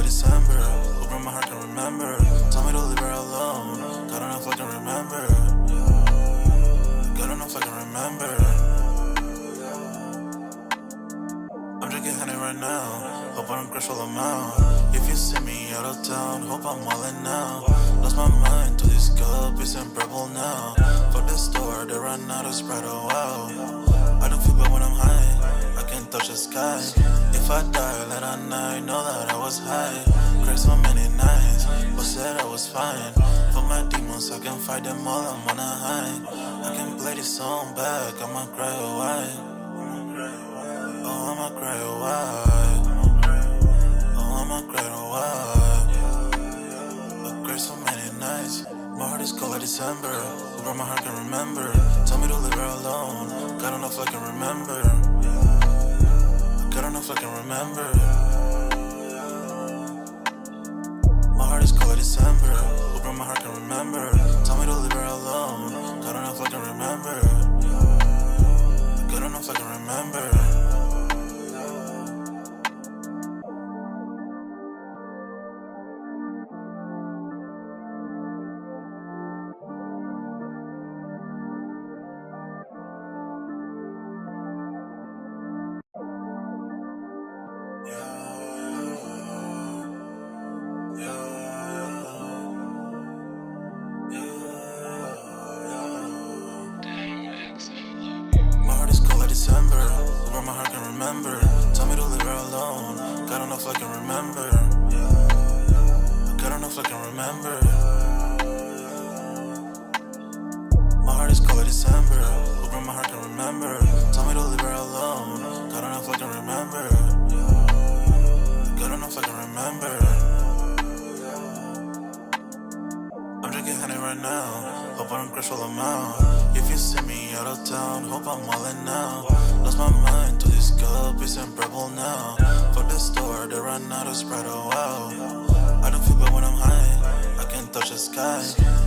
December. Open my heart can remember. Tell me to leave her alone. God don't know if I can remember. God don't know if I can remember. I'm drinking honey right now. Hope I don't crush all amount. If you see me out of town, hope I'm wildin' now. Lost my mind to this cup, it's in purple now. Fuck the store, they run out of Sprite, oh wow. I don't feel bad when I'm high, I can't touch the sky. If I die late at night, know that I was high. Cried so many nights, but said I was fine. For my demons, I can fight them all, I'm on a high. I can play this song back, I'ma cry a while. Oh, I'ma cry a while. Oh, I'ma cry a while. I cried so many nights. My heart is cold like December. Where my heart can remember. Tell me to leave her alone. God don't know if I can remember. God don't know if I can remember. My heart is cold like December. Where my heart can remember. Tell me to leave her alone. God don't know if I can remember. God don't know if I can remember. December, where my heart can remember. Tell me to leave her alone. God don't know if I can remember. God don't know if I can remember. My heart is cold like December, where my heart can remember. Tell me to leave her alone. God don't know if I can remember. God don't know if I can remember. I'm drinking honey right now. Hope I don't crush all amount. If you see me out of town, hope I'm wildin' now. Lost my mind to this cup, it's in purple now. Fuck the store, they run out of Sprite, oh wow. I don't feel bad when I'm high, I can't touch the sky.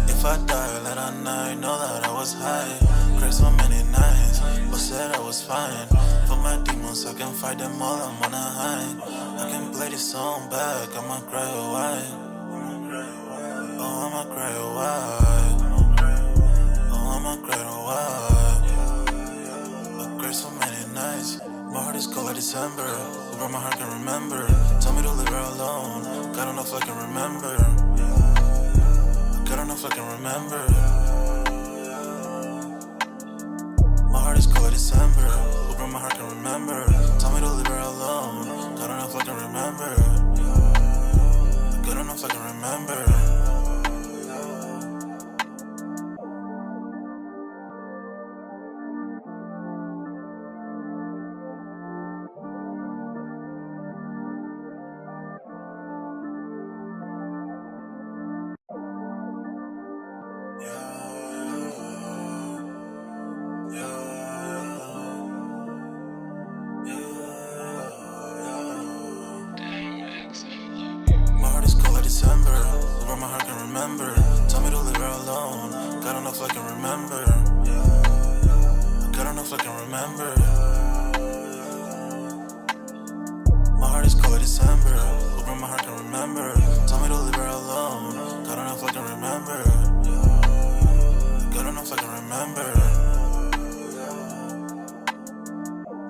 If I die late at night, know that I was high. Cried so many nights, but said I was fine. For my demons, I can fight them all, I'm on a high. I can play this song back, I'ma cry a while. Oh, I'ma cry a while. Oh, I'ma cry a while. I cried so many nights. My heart is cold like December. Where my heart can remember. Tell me to leave her alone. God don't know if I can remember. God don't know if I can remember. My heart is cold like December. Where my heart can remember. Tell me to leave her alone. God don't know if I can remember. God don't know if I can remember. December, where my heart can remember. Tell me to leave her alone. God don't know if I can remember. God don't know if I can remember. My heart is cold like December, where my heart can remember. Tell me to leave her alone. God don't know if I can remember. God don't know if I can remember.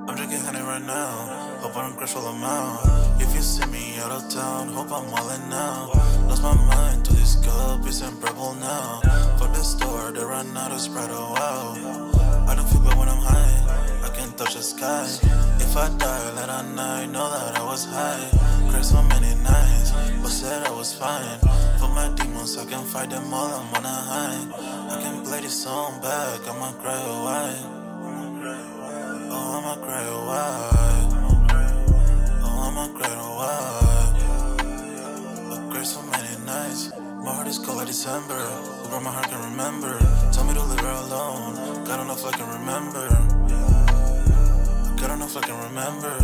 I'm drinking honey right now. Hope I don't crush all amount. If you see me out of town, hope I'm wildin' now. Lost my mind to this cup, it's in purple now. Fuck the store, they run out of Sprite, oh wow. I don't feel bad when I'm high, I can't touch the sky. If I die late at night, know that I was high. Cried so many nights, but said I was fine. For my demons, I can fight them all, I'm on a high. I can play this song back, I'ma cry a while. Oh, I'ma cry a while. Oh, I'ma cry a while. I cried so many nights. My heart is cold like December. Where my heart can remember. Tell me to leave her alone. God don't know if I can remember. God don't know if I can remember.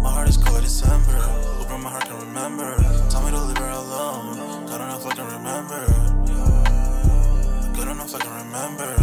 My heart is cold like December. Where my heart can remember. Tell me to leave her alone. God don't know if I can remember. God don't know if I can remember.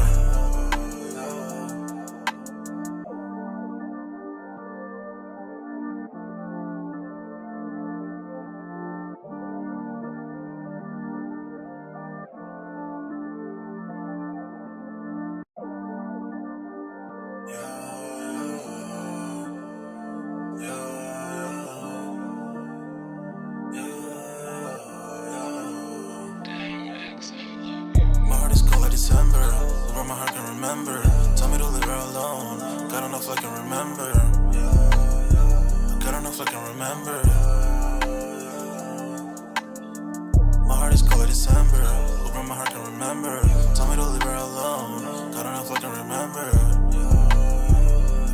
remember. Tell me to leave her alone. God don't know if I can remember. God don't know if I can remember. My heart is cold like December. Open my heart can remember. Tell me to leave her alone. God don't know if I can remember.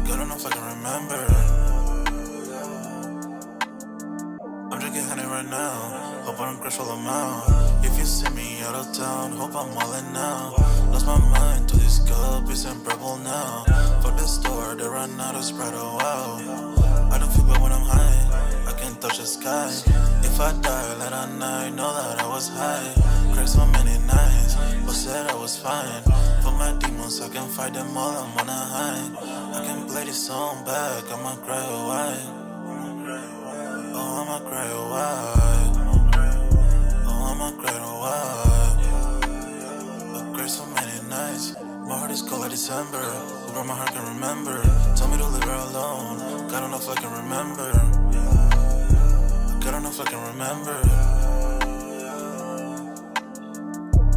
God don't know if I can remember. I'm drinking honey right now. Hope I don't crash all amount. If you see me out of town, hope I'm wildin' now. Lost my mind to this cup, it's unbearable now. Fuck the store, they run out of Sprite, oh wow. I don't feel bad when I'm high, I can touch the sky. If I die late at night, know that I was high. Cried so many nights, but said I was fine. For my demons, I can fight them all, I'm on a high. I can play this song back, I'ma cry a while. Oh, I'ma cry a while. Oh, I'ma cry a while. I cried so many nights. My heart is cold like December. Over my heart can remember. Tell me to leave her alone. God don't know if I can remember. God don't know if I can remember.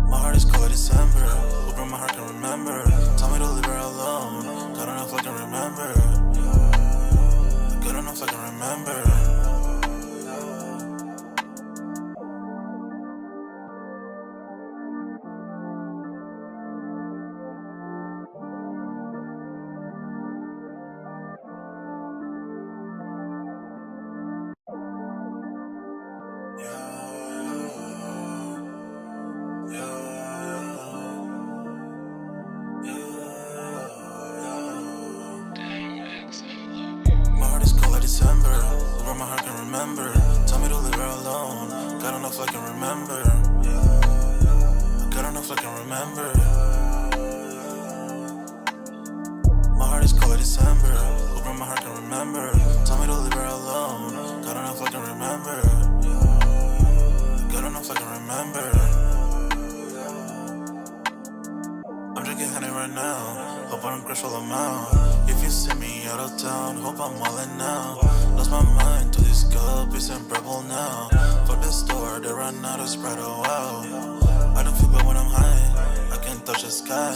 My heart is cold like December. Over my heart can remember. Tell me to leave her alone. God don't know if I can remember. God don't know if I can remember. My heart is cold like December. Over my heart can remember. Tell me to leave her alone. God don't know if I can remember. God don't know if I can remember. My heart is cold like December. Over my heart can remember. Tell me to leave her alone. God don't know if I can remember. God don't know if I can remember. I'm drinking honey right now. Hope I don't crash all amount. If you see me out of town, hope I'm wildin' now. Lost my mind to this cup, it's unbearable now. Fuck the store, they run out of Sprite, oh wow. I don't feel bad when I'm high, I can touch the sky.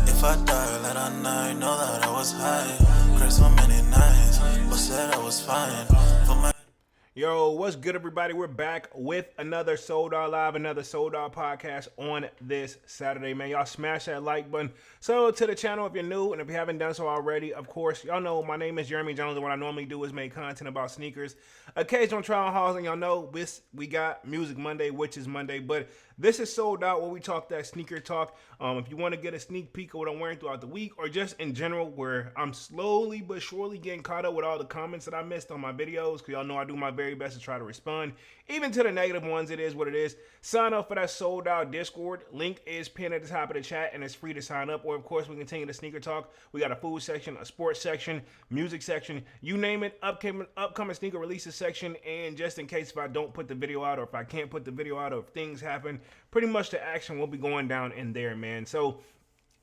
If I die late at night, know that I was high. Cried so many nights, but said I was fine. For my Yo, what's good, everybody? We're back with another Sold Out Live, another Sold Out podcast on this Saturday, man. Y'all smash that like button. So to the channel if you're new, and if you haven't done so already, of course, y'all know my name is Jeremy Jones, and what I normally do is make content about sneakers, occasional trial hauls, and y'all know we got Music Monday, which is Monday, but this is Sold Out, where we talk that sneaker talk. If you want to get a sneak peek of what I'm wearing throughout the week, or just in general, where I'm slowly but surely getting caught up with all the comments that I missed on my videos, because y'all know I do my very best to try to respond, even to the negative ones. It is what it is. Sign up for that Sold Out Discord. Link is pinned at the top of the chat, and it's free to sign up. Or, of course, we continue the sneaker talk. We got a food section, a sports section, music section, you name it, upcoming sneaker releases section, and just in case if I don't put the video out, or if I can't put the video out, or if things happen, pretty much the action will be going down in there, man. So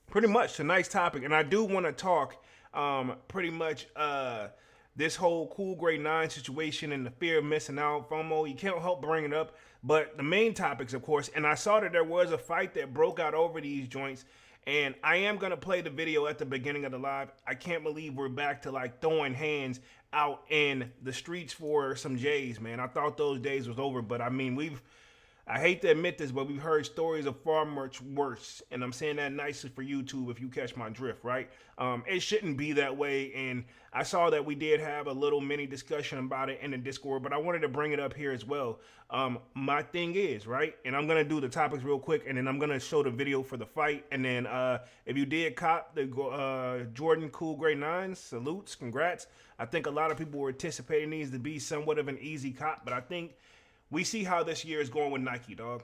pretty much tonight's topic, and I do want to talk pretty much this whole cool grade 9 situation and the fear of missing out, FOMO. You can't help bring it up, but the main topics, of course, and I saw that there was a fight that broke out over these joints, and I am going to play the video at the beginning of the live. I can't believe we're back to like throwing hands out in the streets for some J's, man. I thought those days was over, but I mean, I hate to admit this, but we've heard stories of far much worse, and I'm saying that nicely for YouTube if you catch my drift, right? It shouldn't be that way, and I saw that we did have a little mini discussion about it in the Discord, but I wanted to bring it up here as well. My thing is, right, and I'm going to do the topics real quick, and then I'm going to show the video for the fight, and then if you did cop the Jordan Cool Grade 9s, salutes, congrats. I think a lot of people were anticipating these to be somewhat of an easy cop, but I think we see how this year is going with Nike, dog.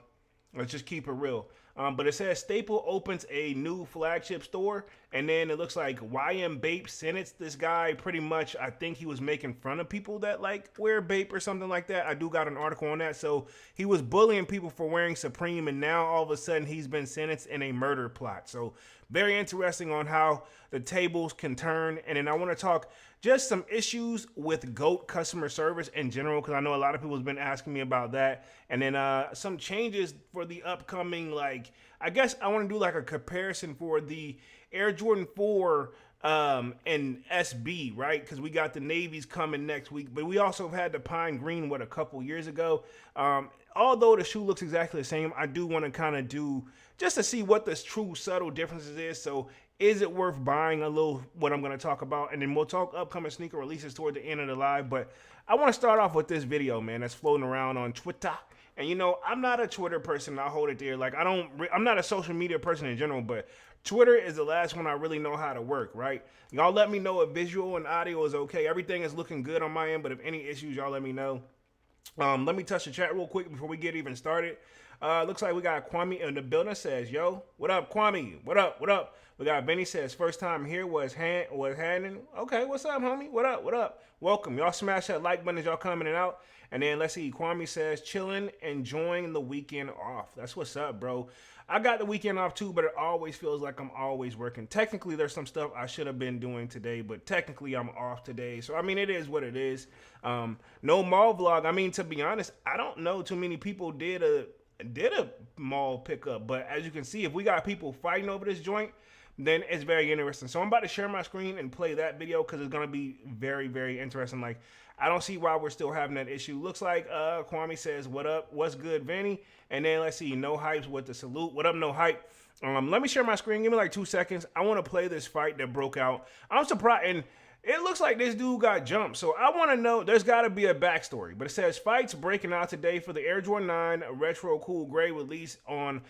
Let's just keep it real. But it says Staple opens a new flagship store, and then it looks like YM Bape sentenced this guy pretty much. I think he was making fun of people that like wear Bape or something like that. I do got an article on that. So he was bullying people for wearing Supreme, and now all of a sudden he's been sentenced in a murder plot. So very interesting on how the tables can turn. And then I want to talk just some issues with GOAT customer service in general, because I know a lot of people have been asking me about that. And then some changes for the upcoming like like, I guess I want to do like a comparison for the Air Jordan 4 and SB, right? Because we got the navies coming next week, but we also have had the pine green a couple years ago. Although the shoe looks exactly the same, I do want to kind of do just to see what the true subtle differences is. So is it worth buying a little, what I'm going to talk about, and then we'll talk upcoming sneaker releases toward the end of the live. But I want to start off with this video, man, that's floating around on Twitter. And you know, I'm not a Twitter person. I'll hold it there. Like, I'm not a social media person in general, but Twitter is the last one I really know how to work, right? Y'all let me know if visual and audio is okay. Everything is looking good on my end, but if any issues, y'all let me know. Let me touch the chat real quick before we get even started. Looks like we got Kwame in the building. Says, yo, what up, Kwame? What up? What up? We got Benny says, first time here was handing. Okay, what's up, homie? What up? What up? Welcome. Y'all smash that like button as y'all coming and out. And then let's see, Kwame says, chilling, enjoying the weekend off. That's what's up, bro. I got the weekend off too, but it always feels like I'm always working. Technically, there's some stuff I should have been doing today, but technically I'm off today. So, I mean, it is what it is. No mall vlog. I mean, to be honest, I don't know too many people did a mall pickup, but as you can see, if we got people fighting over this joint, then it's very interesting. So I'm about to share my screen and play that video because it's going to be very, very interesting. Like, I don't see why we're still having that issue. Looks like Kwame says, what up? What's good, Vinny? And then let's see, No Hypes with the salute. What up, No Hype? Let me share my screen. Give me like 2 seconds. I want to play this fight that broke out. I'm surprised. And it looks like this dude got jumped. So I want to know, there's got to be a backstory. But it says, fights breaking out today for the Air Jordan 9 Retro Cool Gray release on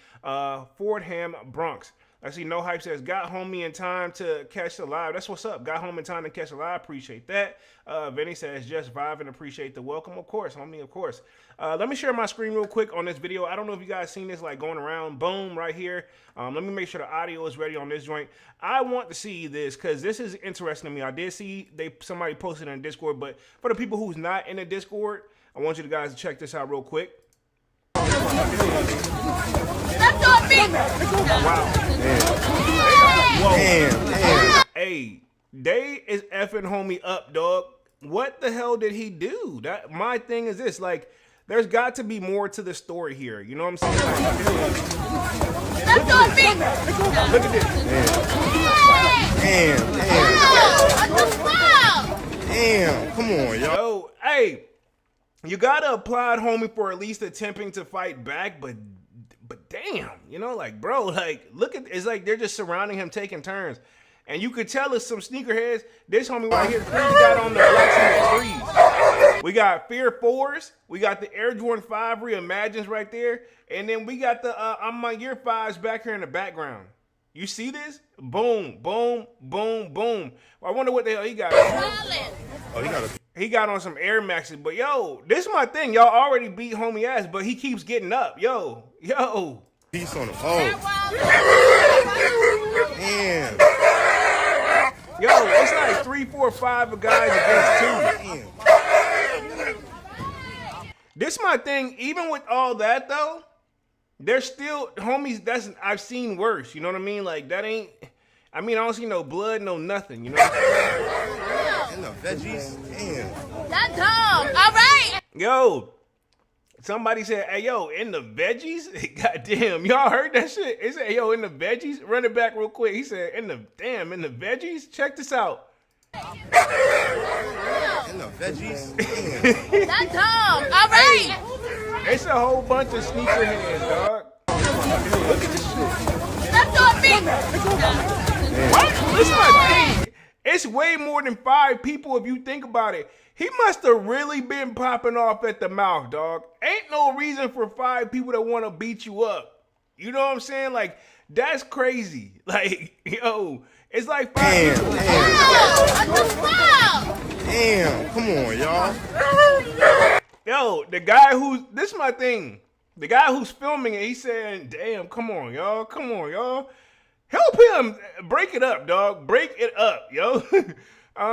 Fordham, Bronx. I see No Hype says, got home in time to catch the live. That's what's up. Got home in time to catch the live. Appreciate that. Vinny says, just vibing. Appreciate the welcome. Of course, homie, of course. Let me share my screen real quick on this video. I don't know if you guys seen this like going around. Boom, right here. Let me make sure the audio is ready on this joint. I want to see this because this is interesting to me. I did see somebody posted in Discord, but for the people who's not in the Discord, I want you guys to check this out real quick. That's on me. Wow. Damn. Hey, they is effing homie up, dog. What the hell did he do? That my thing is this, like, there's got to be more to the story here. You know what I'm saying? That's on me. Look at this. Damn. What the fuck? Damn, come on, y'all. Yo, hey, you gotta applaud homie for at least attempting to fight back, but damn, you know, like, bro, like, look at, it's like they're just surrounding him, taking turns. And you could tell it's some sneakerheads. This homie right here, he got on the Flagship 3s. We got Fear 4s. We got the Air Jordan 5 Reimagines right there. And then we got the I'm My Year 5s back here in the background. You see this? Boom, boom, boom, boom. Well, I wonder what the hell he got. Oh, He got on some Air Maxes. But, yo, this is my thing. Y'all already beat homie ass, but he keeps getting up. Yo. Peace on the phone. Damn. Yo, it's like 3, 4, 5 guys against 2. Damn. This my thing. Even with all that though, there's still homies. I've seen worse. You know what I mean? Like that ain't. I mean, I don't see no blood, no nothing. You know. And the veggies. Damn. That's dumb. All right. Yo, somebody said, "Hey, yo, in the veggies." Goddamn, y'all heard that shit? It said, "Yo, in the veggies." Run it back real quick. He said, in the veggies." Check this out. And the veggies. Damn. That's dumb. All right. It's a whole bunch of sneakerheads, dog. Look at this shit. That's on me. What? This is my thing. It's way more than 5 people if you think about it. He must have really been popping off at the mouth, dog. Ain't no reason for 5 people that want to beat you up. You know what I'm saying? Like, that's crazy. Like, yo, it's like 5 people. What the fuck? Damn. Come on, y'all. Yo, this is my thing. The guy who's filming it, he's saying, damn, come on, y'all. Come on, y'all. Help him. Break it up, dog. Break it up, yo.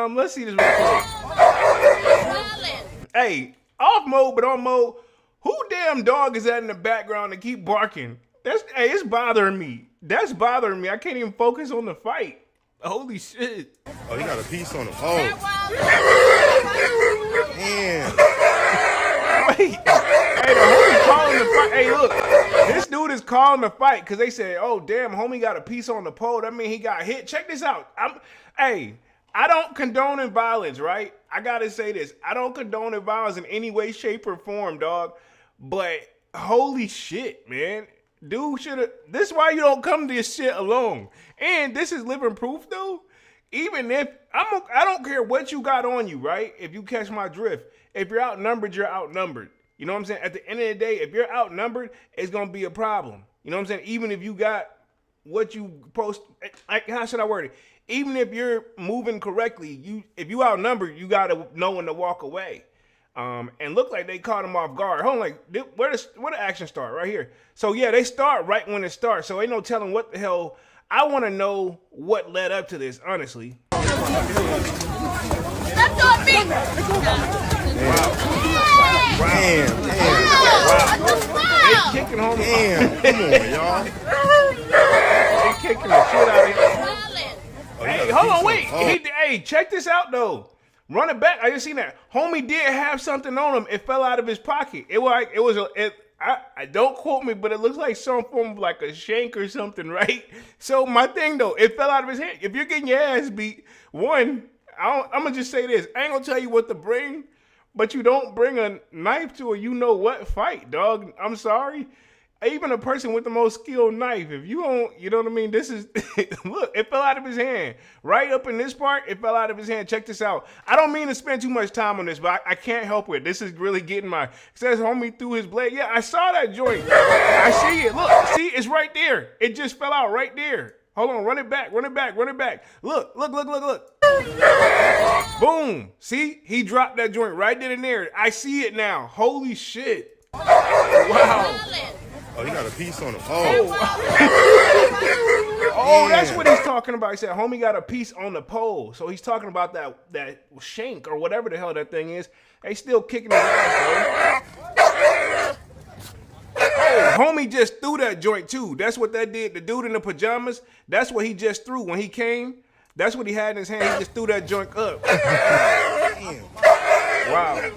Let's see this real quick. Hey, off mode, but on mode. Who damn dog is that in the background to keep barking? It's bothering me. That's bothering me. I can't even focus on the fight. Holy shit. Oh, he got a piece on the phone. Damn. Wait. Hey, the homie calling the fight. Hey, look. This dude is calling the fight because they said, oh, damn, homie got a piece on the pole. That mean he got hit. Check this out. I don't condone violence, right? I got to say this. I don't condone violence in any way, shape, or form, dog. But holy shit, man. Dude should have. This is why you don't come to this shit alone. And this is living proof, though. Even if I don't care what you got on you, right? If you catch my drift, if you're outnumbered, you're outnumbered. You know what I'm saying? At the end of the day, if you're outnumbered, it's gonna be a problem. You know what I'm saying? Even if you got what you post, like how should I word it? Even if you're moving correctly, if you outnumbered, you gotta know when to walk away. And look like they caught him off guard. Hold on, like where the action start? Right here. So yeah, they start right when it starts. So ain't no telling what the hell. I want to know what led up to this, honestly. Stop doing me. Damn. They kicking home. Damn. Come on, y'all. They kicking the shit out of him. Oh, Hey, hold on, wait. Hey, check this out though. Run it back. I just seen that. Homie did have something on him. It fell out of his pocket. I don't quote me, but it looks like some form of like a shank or something, right? So my thing though, it fell out of his hand. If you're getting your ass beat, I'm gonna just say this. I ain't gonna tell you what to bring, but you don't bring a knife to a you know what fight, dog. I'm sorry. Even a person with the most skilled knife, if you don't, you know what I mean? This is, look, it fell out of his hand. Right up in this part, it fell out of his hand. Check this out. I don't mean to spend too much time on this, but I can't help it. This is really getting it says homie threw his blade. Yeah, I saw that joint. I see it. Look, see, it's right there. It just fell out right there. Hold on, run it back. Look. Boom. See, he dropped that joint right then and there. I see it now. Holy shit. Wow. Oh, he got a piece on the pole. Oh, that's what he's talking about. He said, homie got a piece on the pole. So he's talking about that shank or whatever the hell that thing is. They still kicking his ass, bro. Oh, homie just threw that joint too. That's what that did. The dude in the pajamas, that's what he just threw when he came. That's what he had in his hand. He just threw that joint up. Damn. Wow.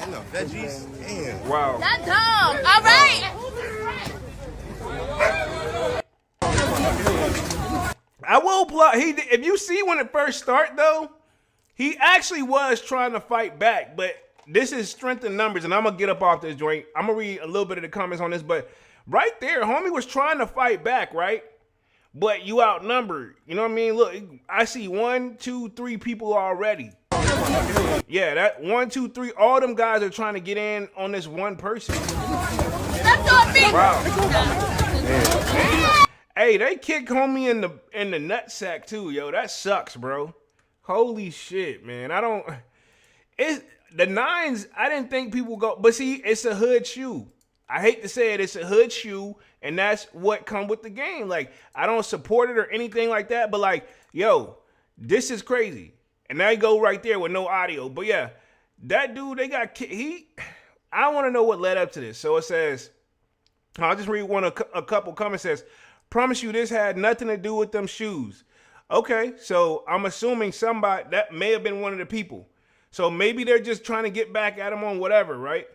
And the veggies. Damn. Wow. That's dumb. All right. I will plug. If you see when it first started though, he actually was trying to fight back, but this is strength in numbers, and I'm gonna get up off this joint. I'm gonna read a little bit of the comments on this, but right there, homie was trying to fight back, right? But you outnumbered. You know what I mean? Look, I see 1, 2, 3 people already. Yeah, that 1, 2, 3. All them guys are trying to get in on this one person. Stop doing me. Wow. Hey, they kick homie in the nutsack too, yo. That sucks, bro. Holy shit, man. It's the nines. I didn't think people go, but see, it's a hood shoe. I hate to say it, it's a hood shoe, and that's what come with the game. Like, I don't support it or anything like that, but like, yo, this is crazy. And now you go right there with no audio. But yeah, that dude, they got I want to know what led up to this. So it says, I'll just read a couple comments. Says, promise you this had nothing to do with them shoes. Okay, so I'm assuming somebody, that may have been one of the people. So maybe they're just trying to get back at him on whatever, right?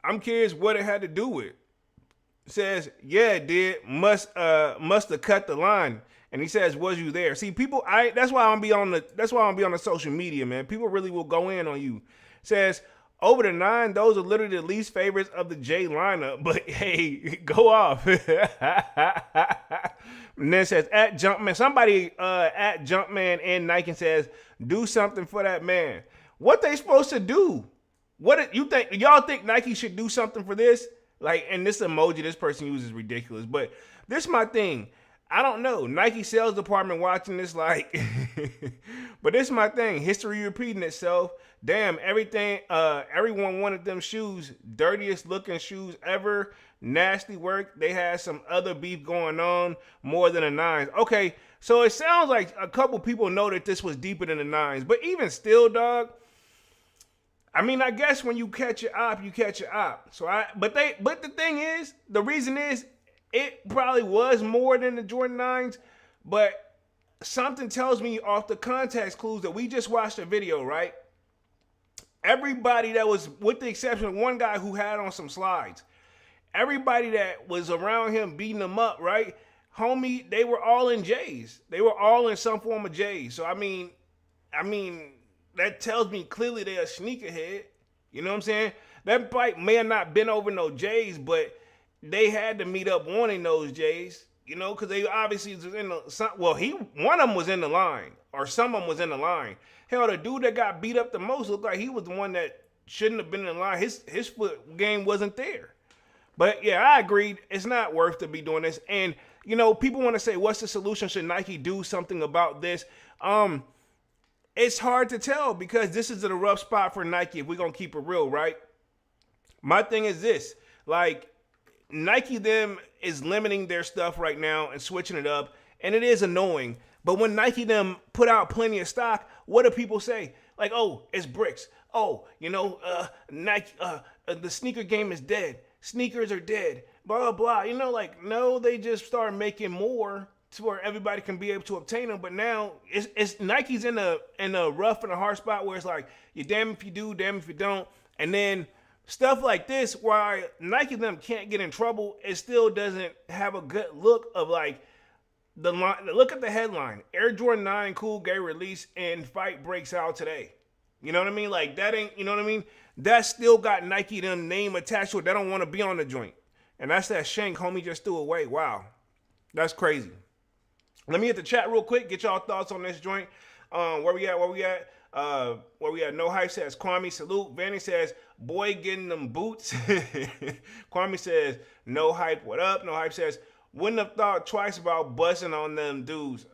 I'm curious what it had to do with. It says, yeah, it did. Must have cut the line. And he says, was you there? See, people, that's why I'm be on the social media, man. People really will go in on you. It says, over the 9, those are literally the least favorites of the J lineup. But hey, go off. And then it says, at Jumpman, somebody at Jumpman and Nike says, do something for that man. What they supposed to do? What you think? Y'all think Nike should do something for this? Like, and this emoji this person uses is ridiculous. But this is my thing. I don't know. Nike sales department watching this, like, but this is my thing. History repeating itself. Damn, everyone wanted them shoes. Dirtiest looking shoes ever. Nasty work. They had some other beef going on more than the 9s. Okay, so it sounds like a couple people know that this was deeper than the 9s. But even still, dog, I mean, I guess when you catch your op, you catch your op. But the thing is, the reason is, it probably was more than the Jordan 9s, but something tells me off the context clues that we just watched a video, right? Everybody that was, with the exception of one guy who had on some slides, everybody that was around him beating him up, right? Homie, they were all in J's. They were all in some form of J's. So I mean, that tells me clearly they're a sneakerhead. You know what I'm saying? That bike may have not been over no J's, but they had to meet up wanting those J's. You know, because they obviously was in the one of them was in the line, or some of them was in the line. Hell, the dude that got beat up the most looked like he was the one that shouldn't have been in the line. His foot game wasn't there. But yeah, I agreed. It's not worth to be doing this. And you know, people want to say, what's the solution? Should Nike do something about this? It's hard to tell because this is a rough spot for Nike if we're gonna keep it real, right? My thing is this, like, Nike them is limiting their stuff right now and switching it up, and it is annoying. But when Nike them put out plenty of stock, what do people say? Like, oh, it's bricks. Oh, you know, Nike, the sneaker game is dead. Sneakers are dead. Blah, blah, blah. You know, like, no, they just start making more to where everybody can be able to obtain them. But now it's Nike's in a rough and a hard spot where it's like, you're damn if you do, damn if you don't. And then stuff like this, why Nike them can't get in trouble, it still doesn't have a good look of like the line. Look at the headline: Air Jordan 9 Cool Gay release and fight breaks out today. You know what I mean? Like that ain't, you know what I mean? That still got Nike them name attached to it. They don't want to be on the joint. And that's that shank homie just threw away. Wow. That's crazy. Let me hit the chat real quick. Get y'all thoughts on this joint. Where we at? No Hype says, Kwame, salute. Vanny says, boy getting them boots. Kwame says, no hype, what up? No Hype says, wouldn't have thought twice about busting on them dudes.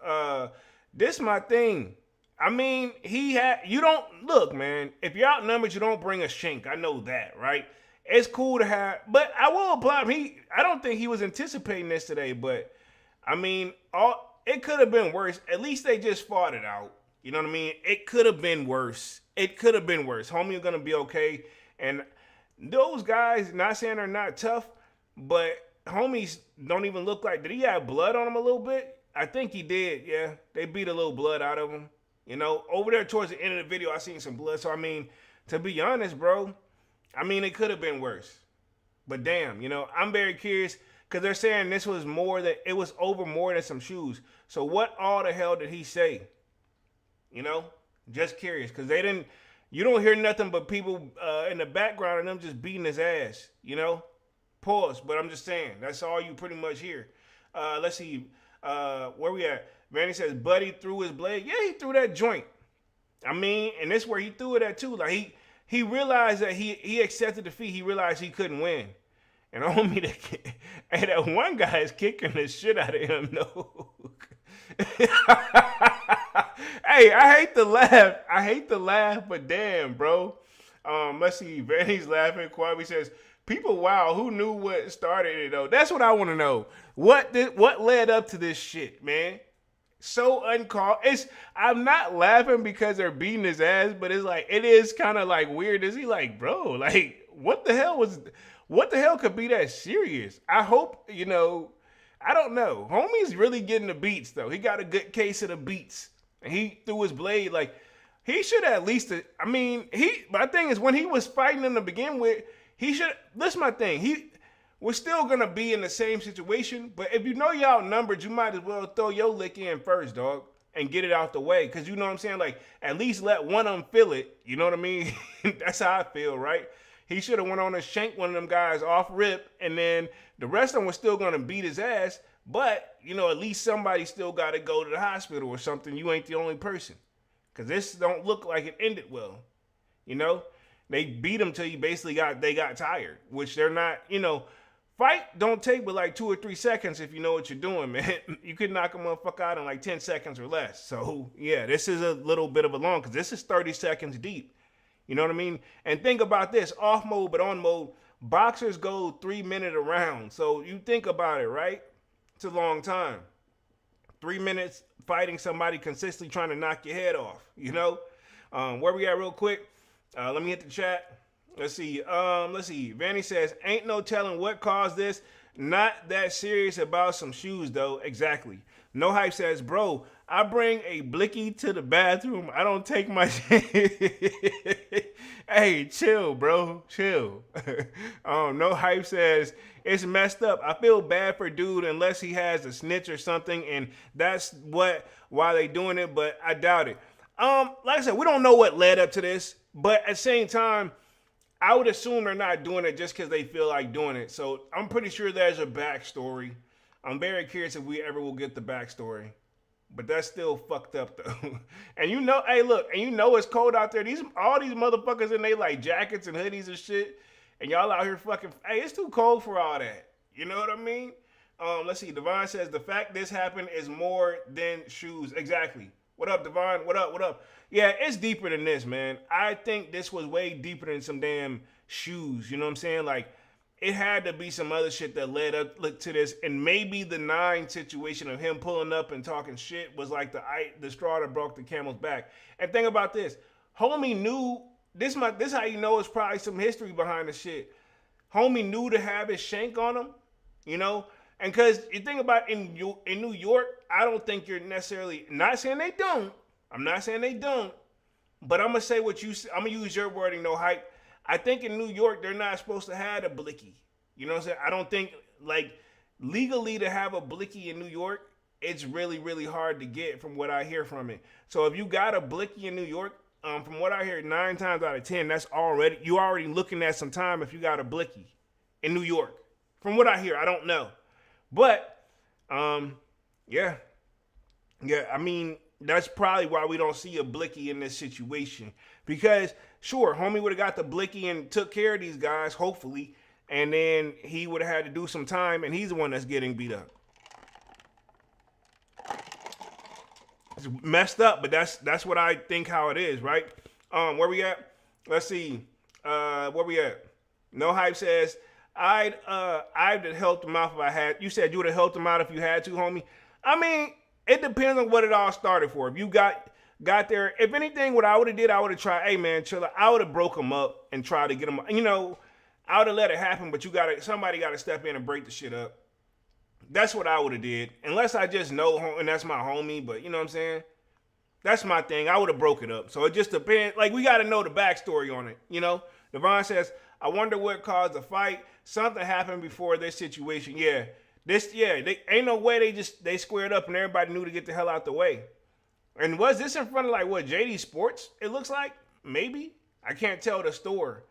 This my thing. I mean, you don't, look, man, if you're outnumbered, you don't bring a shank. I know that, right? It's cool to have, but I will apply him. I don't think he was anticipating this today, but I mean, it could have been worse. At least they just fought it out. You know what I mean? It could have been worse. Homie is going to be okay. And those guys, not saying they're not tough, but homies don't even look like, did he have blood on him a little bit? I think he did, yeah. They beat a little blood out of him. You know, over there towards the end of the video, I seen some blood. So, I mean, to be honest, bro, I mean, it could have been worse. But damn, you know, I'm very curious because they're saying this was it was over more than some shoes. So what all the hell did he say? You know, just curious because you don't hear nothing but people in the background and them just beating his ass, you know? Pause, but I'm just saying, that's all you pretty much hear. Let's see, where we at? Manny says, Buddy threw his blade. Yeah, he threw that joint. I mean, and this where he threw it at too. Like he realized that he accepted defeat. He realized he couldn't win. And homie, that one guy is kicking the shit out of him, though. Hey, I hate to laugh, but damn, bro. Let's see. Vanny's laughing. Kwame says, people, wow, who knew what started it, though? That's what I want to know. What led up to this shit, man? So uncalled. I'm not laughing because they're beating his ass, but it's like, it is kind of like weird. Is he like, bro, like, what the hell could be that serious? I hope, you know, I don't know. Homie's really getting the beats, though. He got a good case of the beats. And he threw his blade. Like, he should at least, my thing is, when he was fighting them to begin with, this is my thing. We're still going to be in the same situation. But if you know you're outnumbered, you might as well throw your lick in first, dog, and get it out the way. Because you know what I'm saying? Like, at least let one of them feel it. You know what I mean? That's how I feel, right? He should have went on and shanked one of them guys off rip, and then the rest of them were still going to beat his ass. But, you know, at least somebody still got to go to the hospital or something. You ain't the only person. Because this don't look like it ended well. You know? They beat him till they got tired, which they're not, you know. Fight don't take but like 2 or 3 seconds if you know what you're doing, man. You could knock a motherfucker out in like 10 seconds or less. So, yeah, this is a little bit of a long, because this is 30 seconds deep. You know what I mean? And think about this, off mode but on mode, boxers go 3-minute a round. So you think about it, right? It's a long time. 3 minutes fighting somebody consistently trying to knock your head off, you know? Where we at real quick? Let me hit the chat. Let's see. Vanny says, ain't no telling what caused this. Not that serious about some shoes, though. Exactly. No Hype says, bro, I bring a blicky to the bathroom. I don't take my shit. Hey, chill, bro. Chill. No Hype says, it's messed up. I feel bad for dude unless he has a snitch or something, and that's why they doing it, but I doubt it. Like I said, we don't know what led up to this, but at the same time, I would assume they're not doing it just because they feel like doing it. So I'm pretty sure there's a backstory. I'm very curious if we ever will get the backstory. But that's still fucked up though. And you know, hey look, and you know it's cold out there. All these motherfuckers in they like jackets and hoodies and shit. And y'all out here fucking, hey, it's too cold for all that. You know what I mean? Let's see, Devon says, the fact this happened is more than shoes. Exactly. What up, Devon? What up? Yeah, it's deeper than this, man. I think this was way deeper than some damn shoes. You know what I'm saying? Like, it had to be some other shit that led up to this, and maybe the 9 situation of him pulling up and talking shit was like the straw that broke the camel's back. And think about this, homie knew this. How you know it's probably some history behind the shit. Homie knew to have his shank on him, you know, and because you think about in New York, I don't think you're necessarily. Not saying they don't. I'm not saying they don't, but I'm gonna say what you. I'm gonna use your wording, no hype. I think in New York, they're not supposed to have a blicky. You know what I'm saying? I don't think, like, legally to have a blicky in New York, it's really, really hard to get from what I hear from it. So if you got a blicky in New York, from what I hear, 9 times out of 10, you're already looking at some time if you got a blicky in New York. From what I hear, I don't know. But, yeah, I mean, that's probably why we don't see a blicky in this situation. Because, sure, homie would have got the blicky and took care of these guys, hopefully, and then he would have had to do some time, and he's the one that's getting beat up. It's messed up, but that's what I think how it is, right? Where we at? Let's see. Where we at? No Hype says, I'd have helped him out if I had. You said you would have helped him out if you had to, homie. I mean, it depends on what it all started for. If you got there, if anything, what I would have did, I would have tried, hey man, chill out. I would have broke him up and tried to get him, you know, I would have let it happen, but somebody got to step in and break the shit up. That's what I would have did. Unless I just know, and that's my homie, but you know what I'm saying? That's my thing. I would have broke it up. So it just depends. Like, we got to know the backstory on it, you know? Devon says, I wonder what caused the fight. Something happened before this situation. Yeah. They ain't no way they squared up and everybody knew to get the hell out the way. And was this in front of, like, what, JD Sports, it looks like? Maybe? I can't tell the store.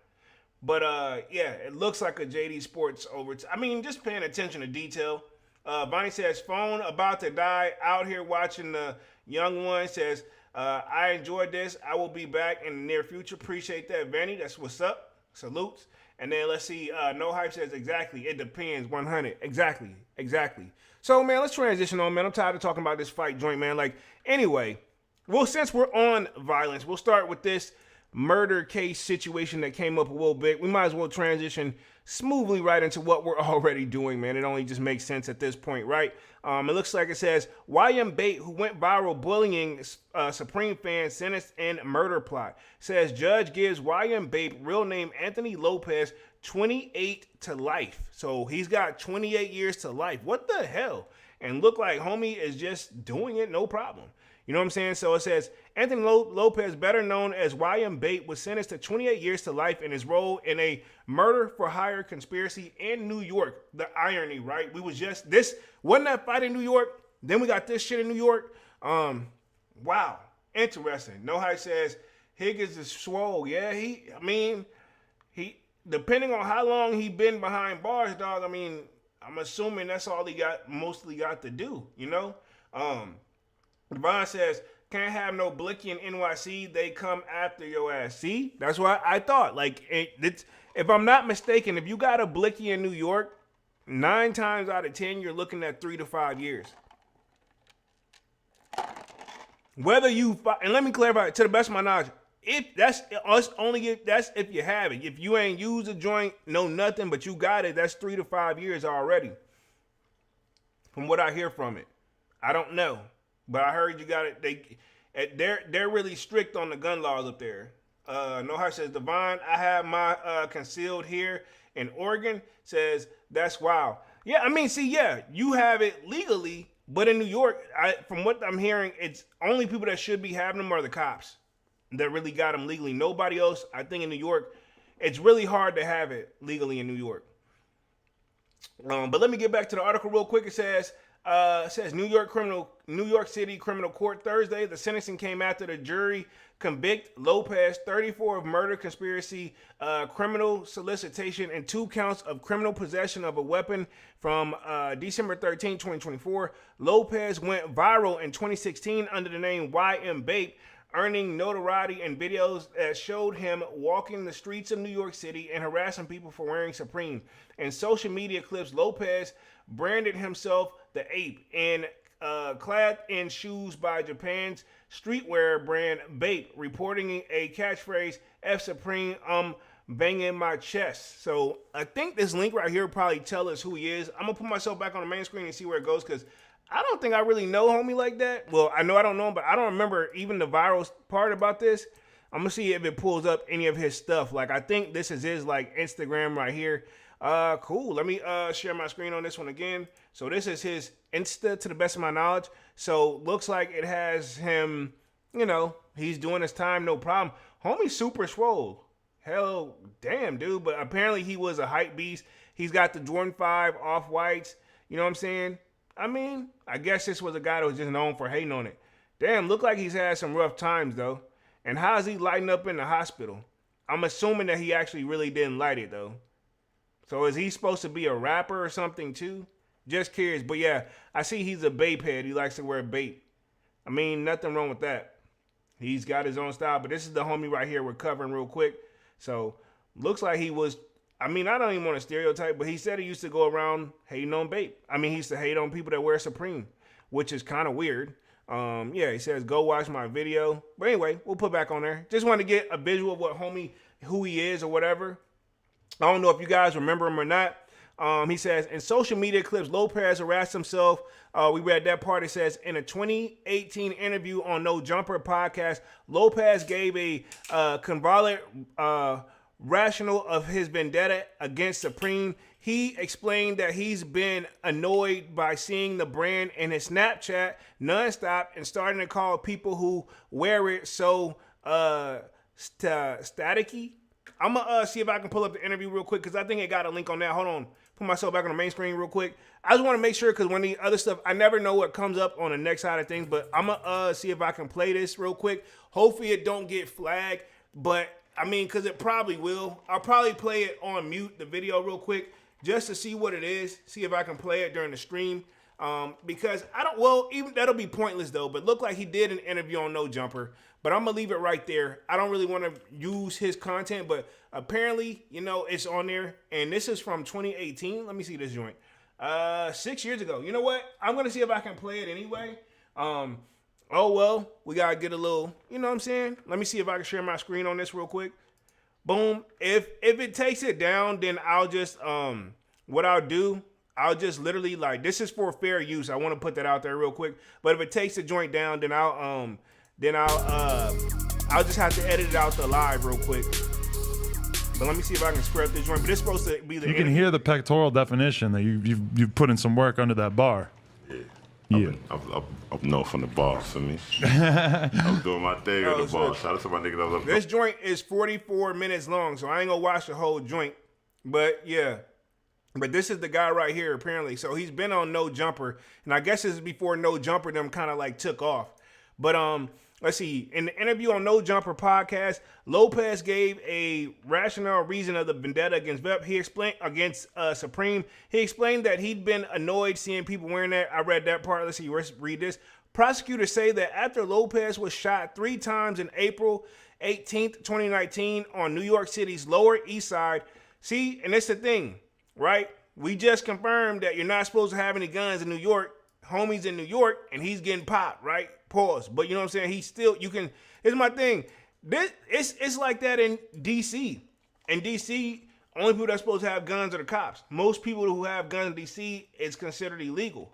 But, yeah, it looks like a JD Sports over. I mean, just paying attention to detail. Bonnie says, phone about to die. Out here watching the young one. Says, I enjoyed this. I will be back in the near future. Appreciate that, Vanny. That's what's up. Salutes. And then let's see. No Hype says, exactly. It depends. 100. Exactly. So, man, let's transition on, man. I'm tired of talking about this fight joint, man. Like, anyway, well, since we're on violence, we'll start with this murder case situation that came up a little bit. We might as well transition smoothly right into what we're already doing, man. It only just makes sense at this point, right? It looks like it says, Bape, who went viral bullying Supreme fans, sentenced in murder plot. Says judge gives Bape, real name Anthony Lopez, 28 to life. So he's got 28 years to life. What the hell? And look like homie is just doing it, no problem. You know what I'm saying? So it says, Anthony Lopez, better known as Bape, was sentenced to 28 years to life in his role in a murder-for-hire conspiracy in New York. The irony, right? Wasn't that fight in New York? Then we got this shit in New York. Wow. Interesting. No Hype says, Higgins is swole. Yeah, he, depending on how long he been behind bars, dog, I mean, I'm assuming that's all he mostly got to do, you know? Devon says, can't have no blicky in NYC. They come after your ass. See? That's what I thought. Like, if I'm not mistaken, if you got a blicky in New York, 9 times out of 10, you're looking at 3 to 5 years. Whether you, and let me clarify, to the best of my knowledge, if you have it. If you ain't used a joint, no nothing, but you got it, that's 3 to 5 years already. From what I hear from it. I don't know. But I heard you got it. They're really strict on the gun laws up there. No Hype says, Devon, I have my concealed here in Oregon. Says, that's wild. Yeah, I mean, see, yeah, you have it legally, But in New York, from what I'm hearing, it's only people that should be having them are the cops that really got them legally. Nobody else, I think in New York, it's really hard to have it legally in New York. But let me get back to the article real quick. It says New York City criminal court Thursday. The sentencing came after the jury convict Lopez 34 of murder, conspiracy, criminal solicitation, and 2 counts of criminal possession of a weapon from December 13, 2024. Lopez went viral in 2016 under the name YM Bape, earning notoriety in videos that showed him walking the streets of New York City and harassing people for wearing Supreme. In social media clips, Lopez branded himself the Ape and clad in shoes by Japan's streetwear brand Bape, reporting a catchphrase, F Supreme, banging my chest. So I think this link right here will probably tell us who he is. I'm going to put myself back on the main screen and see where it goes, because I don't think I really know homie like that. Well, I know I don't know him, but I don't remember even the viral part about this. I'm going to see if it pulls up any of his stuff. Like, I think this is his, like, Instagram right here. Cool. Let me share my screen on this one again. So this is his Insta, to the best of my knowledge. So looks like it has him, you know, he's doing his time, no problem. Homie's super swole. Hell, damn, dude. But apparently he was a hype beast. He's got the Jordan 5 off-whites. You know what I'm saying? I mean, I guess this was a guy that was just known for hating on it. Damn, look like he's had some rough times, though. And how's he lighting up in the hospital? I'm assuming that he actually really didn't light it, though. So is he supposed to be a rapper or something, too? Just curious. But yeah, I see he's a Bape head. He likes to wear Bape. I mean, nothing wrong with that. He's got his own style. But this is the homie right here we're covering real quick. So looks like he was... I mean, I don't even want to stereotype, but he said he used to go around hating on Bape. I mean, he used to hate on people that wear Supreme, which is kind of weird. Yeah, he says, go watch my video. But anyway, we'll put back on there. Just want to get a visual of what homie, who he is or whatever. I don't know if you guys remember him or not. He says, in social media clips, Lopez harassed himself. We read that part. It says, in a 2018 interview on No Jumper podcast, Lopez gave a convoluted rationale of his vendetta against Supreme. He explained that he's been annoyed by seeing the brand in his Snapchat nonstop and starting to call people who wear it so staticky. I'm going to see if I can pull up the interview real quick, because I think it got a link on that. Hold on. Put myself back on the main screen real quick. I just want to make sure, because when the other stuff, I never know what comes up on the next side of things, but I'm going to see if I can play this real quick. Hopefully it don't get flagged, but I mean, because it probably will. I'll probably play it on mute, the video real quick, just to see what it is. See if I can play it during the stream. Because I don't, well, even that'll be pointless though, but look like he did an interview on No Jumper, but I'm going to leave it right there. I don't really want to use his content, but apparently, you know, it's on there. And this is from 2018. Let me see this joint. 6 years ago. You know what? I'm going to see if I can play it anyway. Oh, well, we got to get a little, you know what I'm saying? Let me see if I can share my screen on this real quick. Boom. If it takes it down, then I'll just, what I'll do, I'll just literally, like, this is for fair use. I want to put that out there real quick. But if it takes the joint down, then I'll just have to edit it out the live real quick. But let me see if I can spread this joint. But it's supposed to be the You can hear the pectoral definition that you've put in some work under that bar. Yeah. I'm known from the bar, for me. I'm doing my thing on the bar. Shout out to my nigga that love This joint is 44 minutes long, so I ain't gonna watch the whole joint. But yeah. But this is the guy right here, apparently. So he's been on No Jumper, and I guess this is before No Jumper them kind of like took off. But let's see. In the interview on No Jumper podcast, Lopez gave a rationale reason of the vendetta against Bape. He explained against Supreme. He explained that he'd been annoyed seeing people wearing that. I read that part. Let's see. Let's read this. Prosecutors say that after Lopez was shot 3 times in April 18th, 2019 on New York City's Lower East Side. See, and that's the thing, right? We just confirmed that you're not supposed to have any guns in New York. Homie's in New York, and he's getting popped, right? Pause. But you know what I'm saying? He's still, you can, here's my thing. It's like that in D.C. In D.C., only people that's supposed to have guns are the cops. Most people who have guns in D.C., it's considered illegal.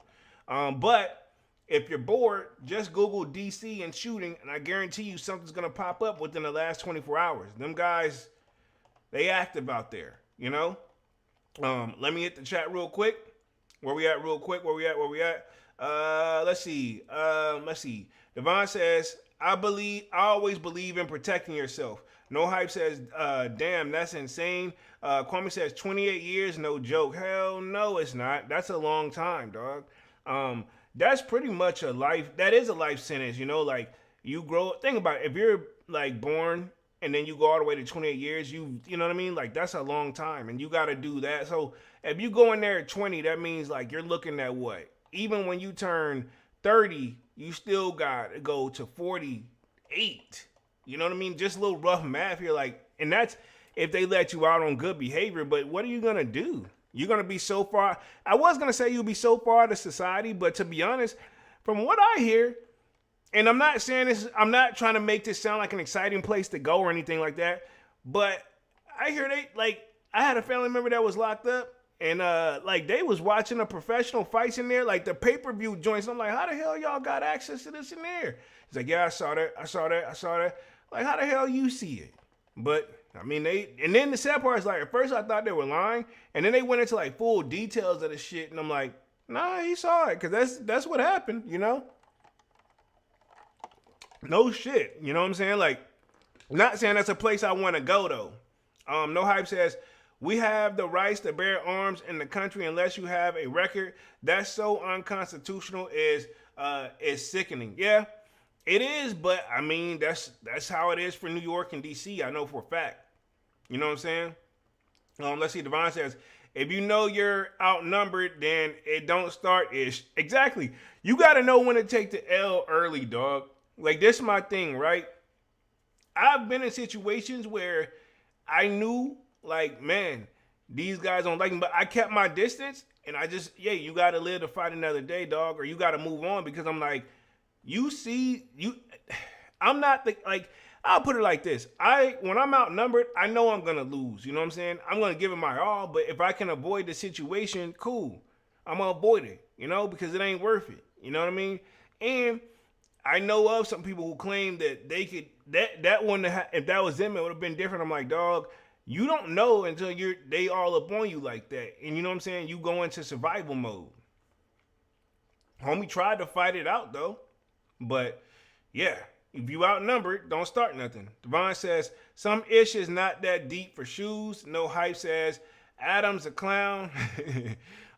But if you're bored, just Google D.C. and shooting, and I guarantee you something's going to pop up within the last 24 hours. Them guys, they active out there, you know? Let me hit the chat real quick. Where we at real quick? Where we at? Let's see. Devon says, I always believe in protecting yourself. No Hype says, damn, that's insane. Kwame says 28 years, no joke. Hell no, it's not. That's a long time, dog. That's pretty much that is a life sentence, like you grow, think about it. If you're like born and then you go all the way to 28 years, you know what I mean? Like that's a long time and you got to do that. So if you go in there at 20, that means like you're looking at what? Even when you turn 30, you still got to go to 48. You know what I mean? Just a little rough math here. Like, and that's if they let you out on good behavior, but what are you going to do? You're going to be so far. I was going to say you'll be so far out of society, but to be honest, from what I hear, and I'm not saying this, I'm not trying to make this sound like an exciting place to go or anything like that, but I hear I had a family member that was locked up and they was watching a professional fights in there, like the pay-per-view joints. I'm like, how the hell y'all got access to this in there? He's like, yeah, I saw that. Like, how the hell you see it? But I mean, and then the sad part is like, at first I thought they were lying, and then they went into like full details of the shit, and I'm like, nah, he saw it, because that's what happened, No shit, you know what I'm saying? Like, not saying that's a place I want to go, though. No Hype says, we have the rights to bear arms in the country unless you have a record. That's so unconstitutional, is sickening. Yeah, it is, but I mean, that's how it is for New York and DC. I know for a fact. You know what I'm saying? Let's see. Devon says, if you know you're outnumbered, then it don't start ish. Exactly. You got to know when to take the L early, dog. Like, this is my thing, right? I've been in situations where I knew, like, man, these guys don't like me, but I kept my distance, and I just, you got to live to fight another day, dog, or you got to move on, because I'm like, I'm not I'll put it like this. When I'm outnumbered, I know I'm going to lose. You know what I'm saying? I'm going to give it my all, but if I can avoid the situation, cool. I'm going to avoid it, because it ain't worth it. You know what I mean? And I know of some people who claim that they could, that one, if that was them, it would have been different. I'm like, dog, you don't know until they all up on you like that. And you know what I'm saying? You go into survival mode. Homie tried to fight it out, though. But, yeah, if you outnumbered, don't start nothing. Devon says, some ish is not that deep for shoes. No Hype says, Adam's a clown.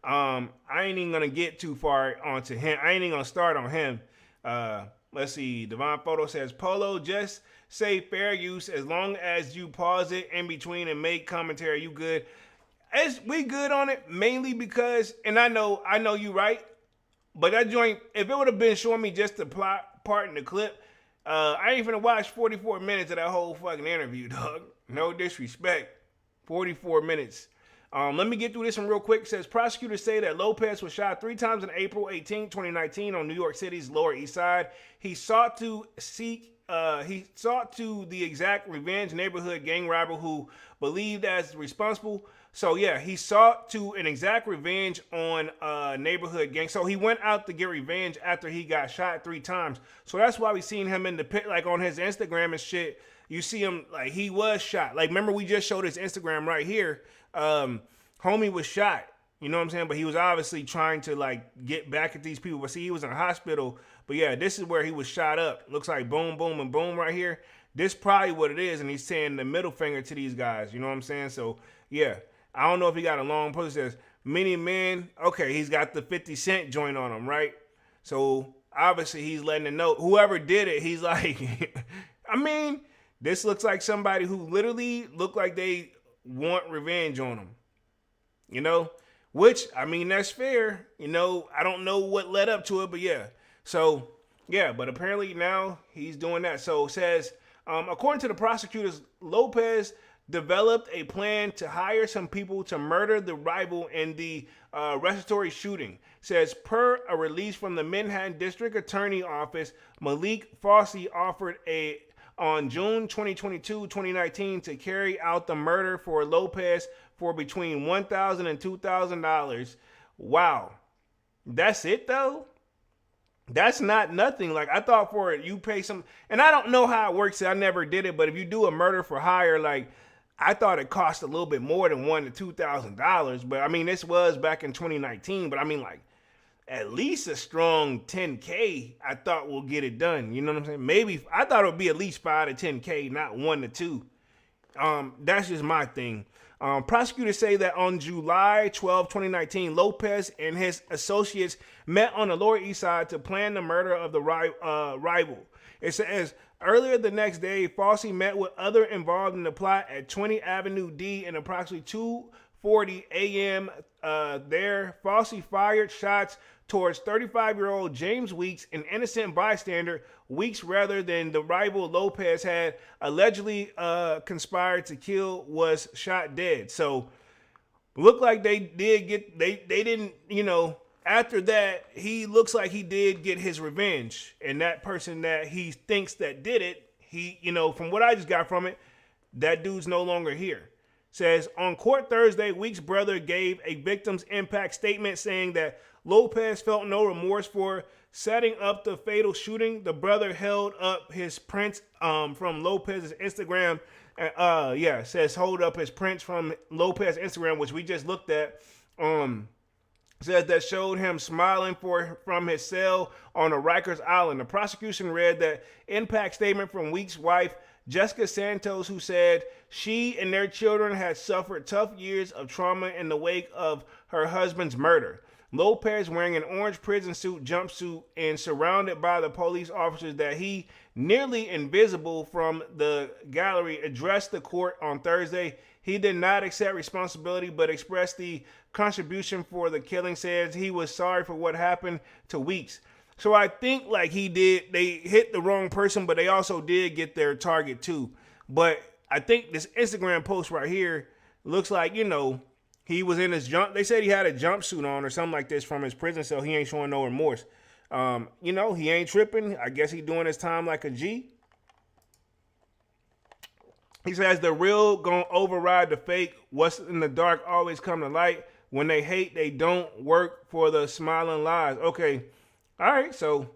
I ain't even going to get too far onto him. I ain't even going to start on him. Let's see. Devon Photo says, Polo, just say fair use as long as you pause it in between and make commentary. You good? We good on it, mainly because, and I know you right, but that joint, if it would have been showing me just the plot part in the clip, I ain't finna watch 44 minutes of that whole fucking interview, dog. No disrespect. 44 minutes. Let me get through this one real quick. It says, prosecutors say that Lopez was shot 3 times on April 18, 2019 on New York City's Lower East Side. He sought to the exact revenge neighborhood gang robber who believed as responsible. So yeah, he sought to an exact revenge on neighborhood gang. So he went out to get revenge after he got shot 3 times. So that's why we seen him in the pit, like on his Instagram and shit. You see him like he was shot. Like, remember we just showed his Instagram right here. Homie was shot. You know what I'm saying? But he was obviously trying to like get back at these people. But see, he was in a hospital. But yeah, this is where he was shot up. Looks like boom, boom, and boom right here. This probably what it is. And he's saying the middle finger to these guys. You know what I'm saying? So yeah, I don't know if he got a long post that says many men. Okay, he's got the 50 Cent joint on him, right? So obviously he's letting it know. Whoever did it, he's like, I mean, this looks like somebody who literally looked like they want revenge on him. You know? Which, I mean, that's fair. You know, I don't know what led up to it, but yeah. So, yeah, but apparently now he's doing that. So it says, according to the prosecutors, Lopez developed a plan to hire some people to murder the rival in the respiratory shooting. Says, per a release from the Manhattan District Attorney Office, Malik Fossey offered on June 2022, 2019 to carry out the murder for Lopez for between $1,000 and $2,000. Wow. That's it, though? That's not nothing. Like, I thought for it, you pay some, and I don't know how it works. I never did it, but if you do a murder for hire, like, I thought it cost a little bit more than $1,000 to $2,000. But I mean, this was back in 2019. But I mean, like, at least a strong 10K, I thought will get it done. You know what I'm saying? Maybe I thought it would be at least 5 to 10K, not 1 to 2. That's just my thing. Prosecutors say that on July 12, 2019, Lopez and his associates met on the Lower East Side to plan the murder of the rival. It says earlier the next day, Fossey met with others involved in the plot at 20 Avenue D in approximately 2:40 a.m. There, Fossey fired shots towards 35-year-old James Weeks, an innocent bystander. Weeks, rather than the rival Lopez had allegedly conspired to kill, was shot dead. So, looked like they did get, they didn't, you know, after that, he looks like he did get his revenge. And that person that he thinks that did it, he, you know, from what I just got from it, that dude's no longer here. Says, on court Thursday, Weeks' brother gave a victim's impact statement saying that Lopez felt no remorse for setting up the fatal shooting. The brother held up his prints from Lopez's Instagram. Says hold up his prints from Lopez's Instagram, which we just looked at. Says that showed him smiling from his cell on a Rikers Island. The prosecution read that impact statement from Weeks' wife, Jessica Santos, who said she and their children had suffered tough years of trauma in the wake of her husband's murder. Lopez, wearing an orange prison suit jumpsuit and surrounded by the police officers that he, nearly invisible from the gallery, addressed the court on Thursday. He did not accept responsibility but expressed the contribution for the killing. Says he was sorry for what happened to Weeks. So I think like they hit the wrong person, but they also did get their target too. But I think this Instagram post right here looks like, you know, he was in his they said he had a jumpsuit on or something like this from his prison cell. He ain't showing no remorse. You know, he ain't tripping. I guess he doing his time like a G. He says the real gonna override the fake. What's in the dark always come to light. When they hate, they don't work for the smiling lies. Okay. All right. So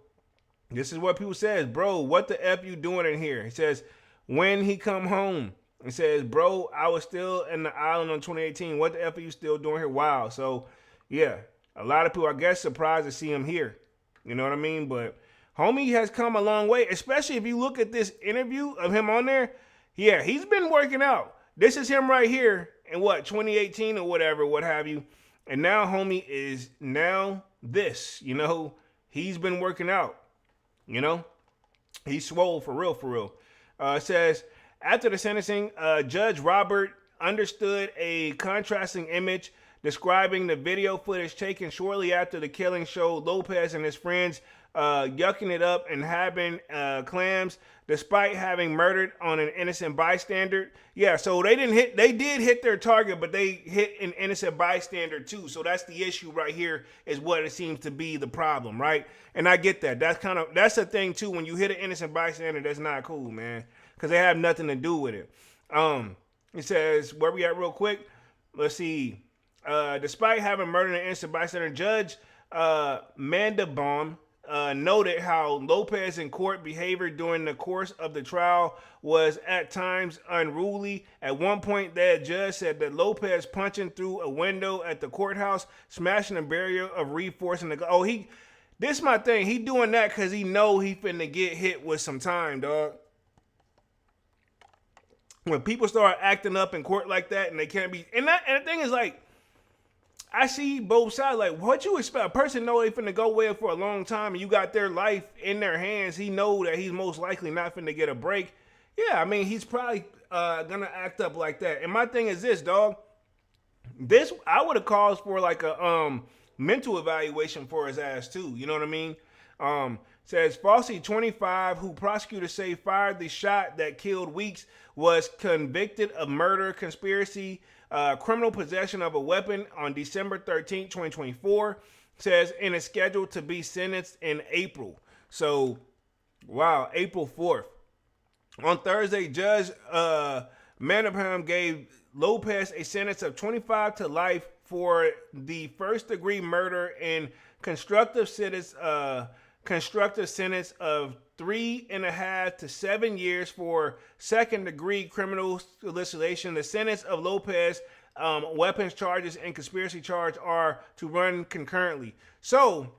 this is what people says, bro, what the F you doing in here? He says, when he come home, he says, bro, I was still in the island on 2018. What the F are you still doing here? Wow. So yeah, a lot of people, I guess, surprised to see him here. You know what I mean? But homie has come a long way, especially if you look at this interview of him on there. Yeah, he's been working out. This is him right here in 2018 or whatever, what have you. And now homie is now this, you know, he's been working out, you know, he's swole for real, for real. It says, after the sentencing, Judge Robert understood a contrasting image describing the video footage taken shortly after the killing showed Lopez and his friends yucking it up and having clams despite having murdered on an innocent bystander. Yeah, so they did hit their target, but they hit an innocent bystander too. So that's the issue right here, is what it seems to be the problem, right? And I get that. That's the thing too. When you hit an innocent bystander, that's not cool, man, because they have nothing to do with it. It says, where we at real quick? Let's see. Despite having murdered an innocent bystander, Judge Mandelbaum noted how Lopez in court behavior during the course of the trial was at times unruly. At one point, that judge said that Lopez punching through a window at the courthouse, smashing a barrier of reinforcing the... this is my thing. He doing that because he know he finna get hit with some time, dog. When people start acting up in court like that and they can't be... And the thing is, like, I see both sides. Like, what you expect? A person know they finna go away for a long time and you got their life in their hands. He know that he's most likely not finna get a break. Yeah, I mean, he's probably gonna act up like that. And my thing is this, dog. This, I would have called for like a mental evaluation for his ass too. You know what I mean? Says Fossey, 25, who prosecutors say fired the shot that killed Weeks, was convicted of murder, conspiracy, criminal possession of a weapon on December 13, 2024, says, and is scheduled to be sentenced in April. So, wow, April 4th. On Thursday, Judge Mandelbaum gave Lopez a sentence of 25 to life for the first-degree murder and constructive sentence of 3.5 to 7 years for second-degree criminal solicitation. The sentence of Lopez, weapons charges and conspiracy charge are to run concurrently. So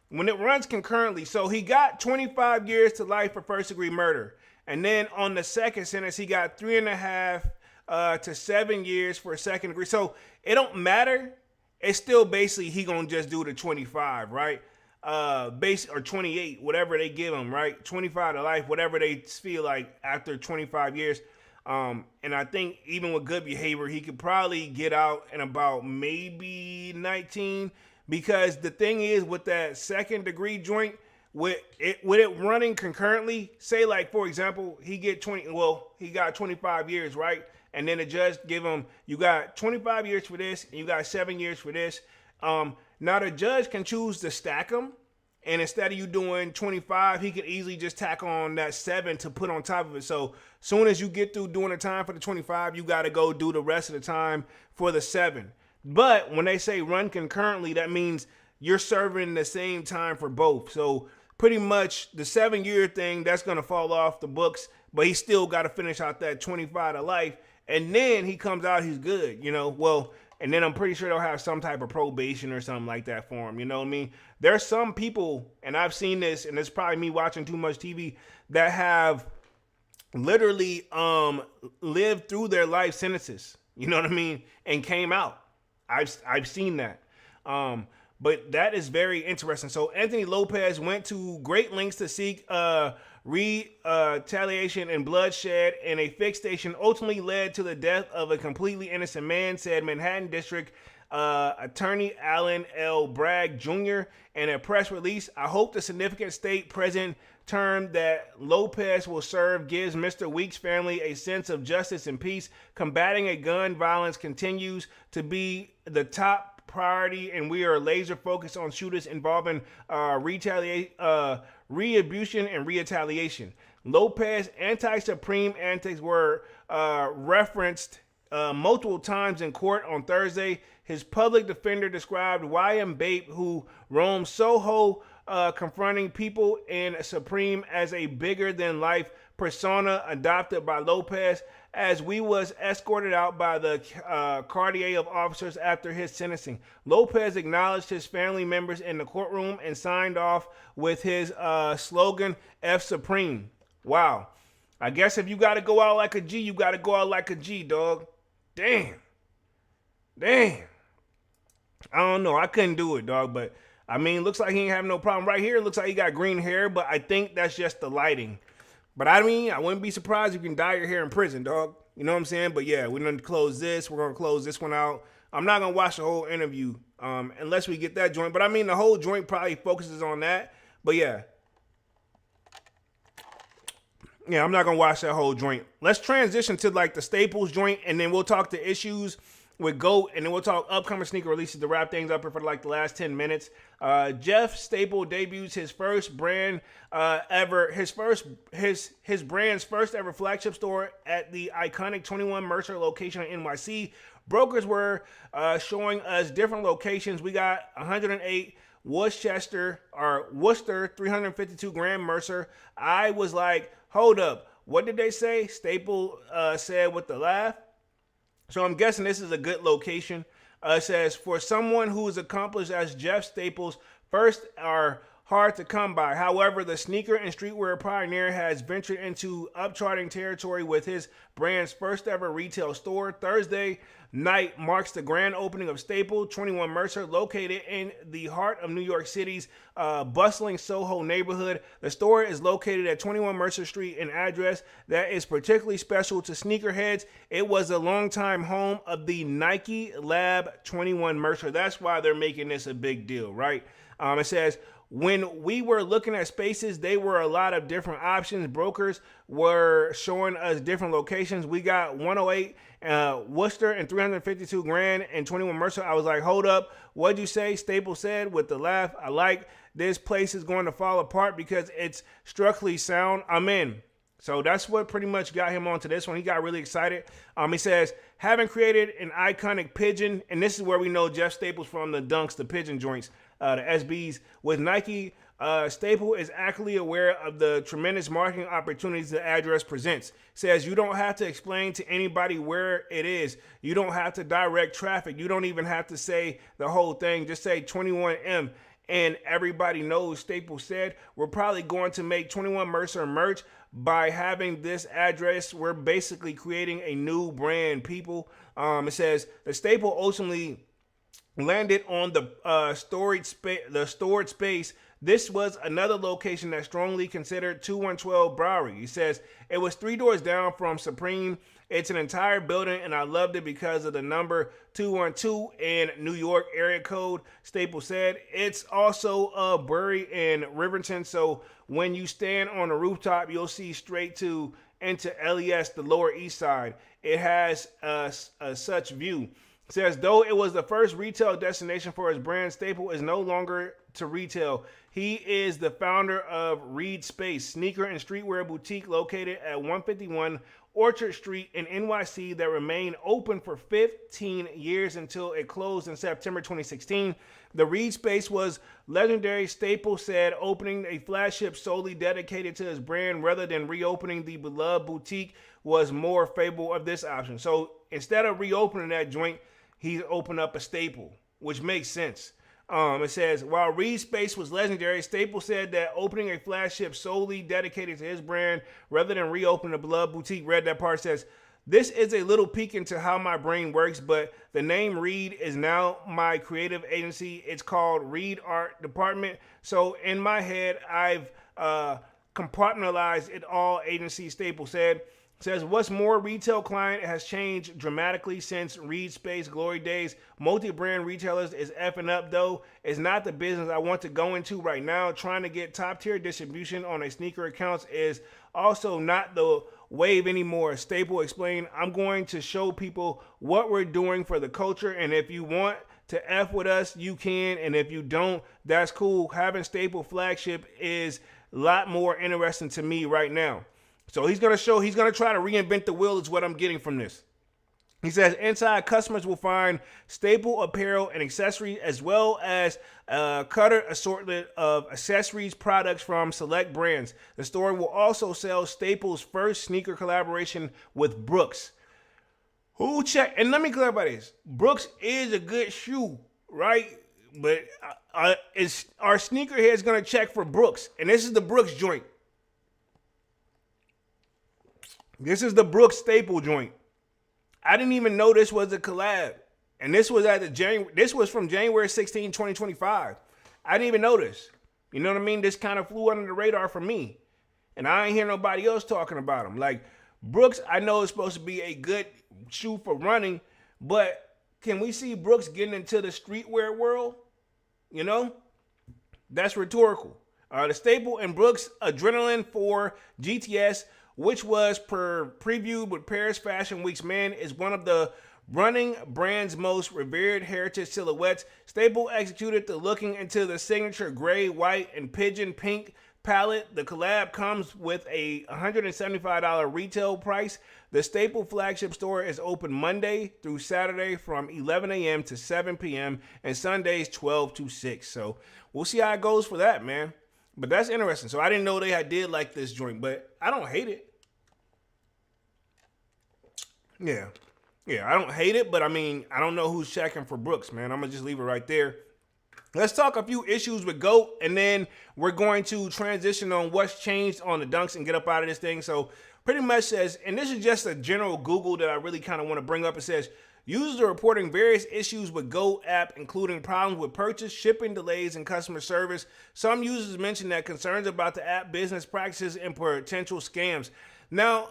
when it runs concurrently, so he got 25 years to life for first degree murder. And then on the second sentence, he got 3.5 to 7 years for second degree. So it don't matter. It's still basically he gonna just do the 25, right? Or 28, whatever they give him, right? 25 to life, whatever they feel like after 25 years. And I think even with good behavior, he could probably get out in about maybe 19. Because the thing is, with that second degree joint, with it running concurrently, say like for example, he got 25 years, right? And then the judge give him, you got 25 years for this, and you got 7 years for this. Now the judge can choose to stack them, and instead of you doing 25, he could easily just tack on that 7 to put on top of it. So soon as you get through doing the time for the 25, you got to go do the rest of the time for the 7. But when they say run concurrently, that means you're serving the same time for both. So pretty much the 7-year thing, that's going to fall off the books, but he still got to finish out that 25 to life. And then he comes out, he's good, Well, and then I'm pretty sure they'll have some type of probation or something like that for him. You know what I mean? There's some people, and I've seen this, and it's probably me watching too much TV, that have literally lived through their life sentences. You know what I mean? And came out. I've seen that. But that is very interesting. So Anthony Lopez went to great lengths to seek retaliation and bloodshed, and a fixed station ultimately led to the death of a completely innocent man, said Manhattan District Attorney Alan L. Bragg Jr. in a press release. I hope the significant state prison term that Lopez will serve gives Mr. Weeks' family a sense of justice and peace. Combating a gun violence continues to be the top priority, and we are laser focused on shooters involving retribution and retaliation. Lopez anti-supreme antics were referenced multiple times in court on Thursday. His public defender described Y.M. Bape, who roamed Soho, confronting people in Supreme as a bigger-than-life persona adopted by Lopez, as we was escorted out by the Cartier of officers after his sentencing. Lopez acknowledged his family members in the courtroom and signed off with his slogan, F Supreme. Wow. I guess if you got to go out like a G, you got to go out like a G, dog. Damn. I don't know. I couldn't do it, dog, but I mean, looks like he ain't having no problem. Right here, looks like he got green hair, but I think that's just the lighting. But I mean, I wouldn't be surprised if you can dye your hair in prison, dog. You know what I'm saying? But yeah, we're going to close this. We're going to close this one out. I'm not going to watch the whole interview unless we get that joint. But I mean, the whole joint probably focuses on that. But yeah. Yeah, I'm not going to watch that whole joint. Let's transition to like the Staples joint, and then we'll talk the issues with GOAT, and then we'll talk upcoming sneaker releases to wrap things up for like the last 10 minutes. Jeff Staple debuts his first brand his brand's first ever flagship store at the iconic 21 Mercer location in NYC. Brokers were showing us different locations. We got 108 Worcester, 352 Grand Mercer. I was like, hold up, what did they say? Staple said with the laugh. So I'm guessing this is a good location. It says, for someone who is accomplished as Jeff Staples, first are hard to come by. However, the sneaker and streetwear pioneer has ventured into upcharting territory with his brand's first ever retail store. Thursday night marks the grand opening of Staple 21 Mercer, located in the heart of New York City's bustling Soho neighborhood. The store is located at 21 Mercer Street, an address that is particularly special to sneakerheads. It was a longtime home of the Nike Lab 21 Mercer. That's why they're making this a big deal, right? It says, when we were looking at spaces, they were a lot of different options. Brokers were showing us different locations. We got 108 Worcester and 352 Grand and 21 Mercer. I was like, hold up. What'd you say? Staples said with the laugh. I like this place is going to fall apart because it's structurally sound. I'm in. So that's what pretty much got him onto this one. He got really excited. He says, having created an iconic pigeon, and this is where we know Jeff Staples from the Dunks, the pigeon joints, the SBs. With Nike, Staple is actively aware of the tremendous marketing opportunities the address presents. Says you don't have to explain to anybody where it is. You don't have to direct traffic. You don't even have to say the whole thing. Just say 21M. And everybody knows Staples said, we're probably going to make 21 Mercer merch by having this address. We're basically creating a new brand, people. It says the staple ultimately landed on the stored space. This was another location that strongly considered 2112 Bowery. He says it was 3 doors down from Supreme. It's an entire building, and I loved it because of the number 212 in New York area code. Staples said it's also a brewery in Riverton, so when you stand on the rooftop, you'll see straight into LES, the Lower East Side. It has a such view. Says, though it was the first retail destination for his brand, Staple is no longer to retail. He is the founder of Reed Space, sneaker and streetwear boutique located at 151 Orchard Street in NYC that remained open for 15 years until it closed in September 2016. The Reed Space was legendary, Staple said, opening a flagship solely dedicated to his brand rather than reopening the beloved boutique was more favorable of this option. So instead of reopening that joint, he opened up a Staple, which makes sense. It says, while Reed Space was legendary, Staple said that opening a flagship solely dedicated to his brand rather than reopening a beloved boutique. Read that part. Says, this is a little peek into how my brain works, but the name Reed is now my creative agency. It's called Reed Art Department. So in my head, I've compartmentalized it all, agency, Staple said. Says, what's more, retail client has changed dramatically since Reed Space glory days. Multi-brand retailers is effing up, though. It's not the business I want to go into right now. Trying to get top-tier distribution on a sneaker accounts is also not the wave anymore. Staple explained, I'm going to show people what we're doing for the culture, and if you want to F with us, you can, and if you don't, that's cool. Having Staple Flagship is a lot more interesting to me right now. So he's going to try to reinvent the wheel is what I'm getting from this. He says inside customers will find Staple apparel and accessories as well as a cutter assortment of accessories products from select brands. The store will also sell Staple's first sneaker collaboration with Brooks. And let me clarify this. Brooks is a good shoe, right? But our sneakerhead's going to check for Brooks. And this is the Brooks joint. This is the Brooks Staple joint. I didn't even know this was a collab. And this was this was from January 16, 2025. I didn't even know this. You know what I mean? This kind of flew under the radar for me. And I ain't hear nobody else talking about them. Like, Brooks, I know it's supposed to be a good shoe for running, but can we see Brooks getting into the streetwear world? You know? That's rhetorical. The Staple and Brooks Adrenaline for GTS, which was previewed with Paris Fashion Week's Man, is one of the running brand's most revered heritage silhouettes. Staple executed the looking into the signature gray, white, and pigeon pink palette. The collab comes with a $175 retail price. The Staple flagship store is open Monday through Saturday from 11 a.m. to 7 p.m. and Sundays 12 to 6. So we'll see how it goes for that, man. But that's interesting. So I didn't know they did like this joint, but I don't hate it. Yeah, I don't hate it, but I mean, I don't know who's checking for Brooks, man. I'm going to just leave it right there. Let's talk a few issues with GOAT, and then we're going to transition on what's changed on the dunks and get up out of this thing. So pretty much says, and this is just a general Google that I really kind of want to bring up. It says, users are reporting various issues with GOAT app, including problems with purchase, shipping delays, and customer service. Some users mentioned that concerns about the app business practices and potential scams. Now,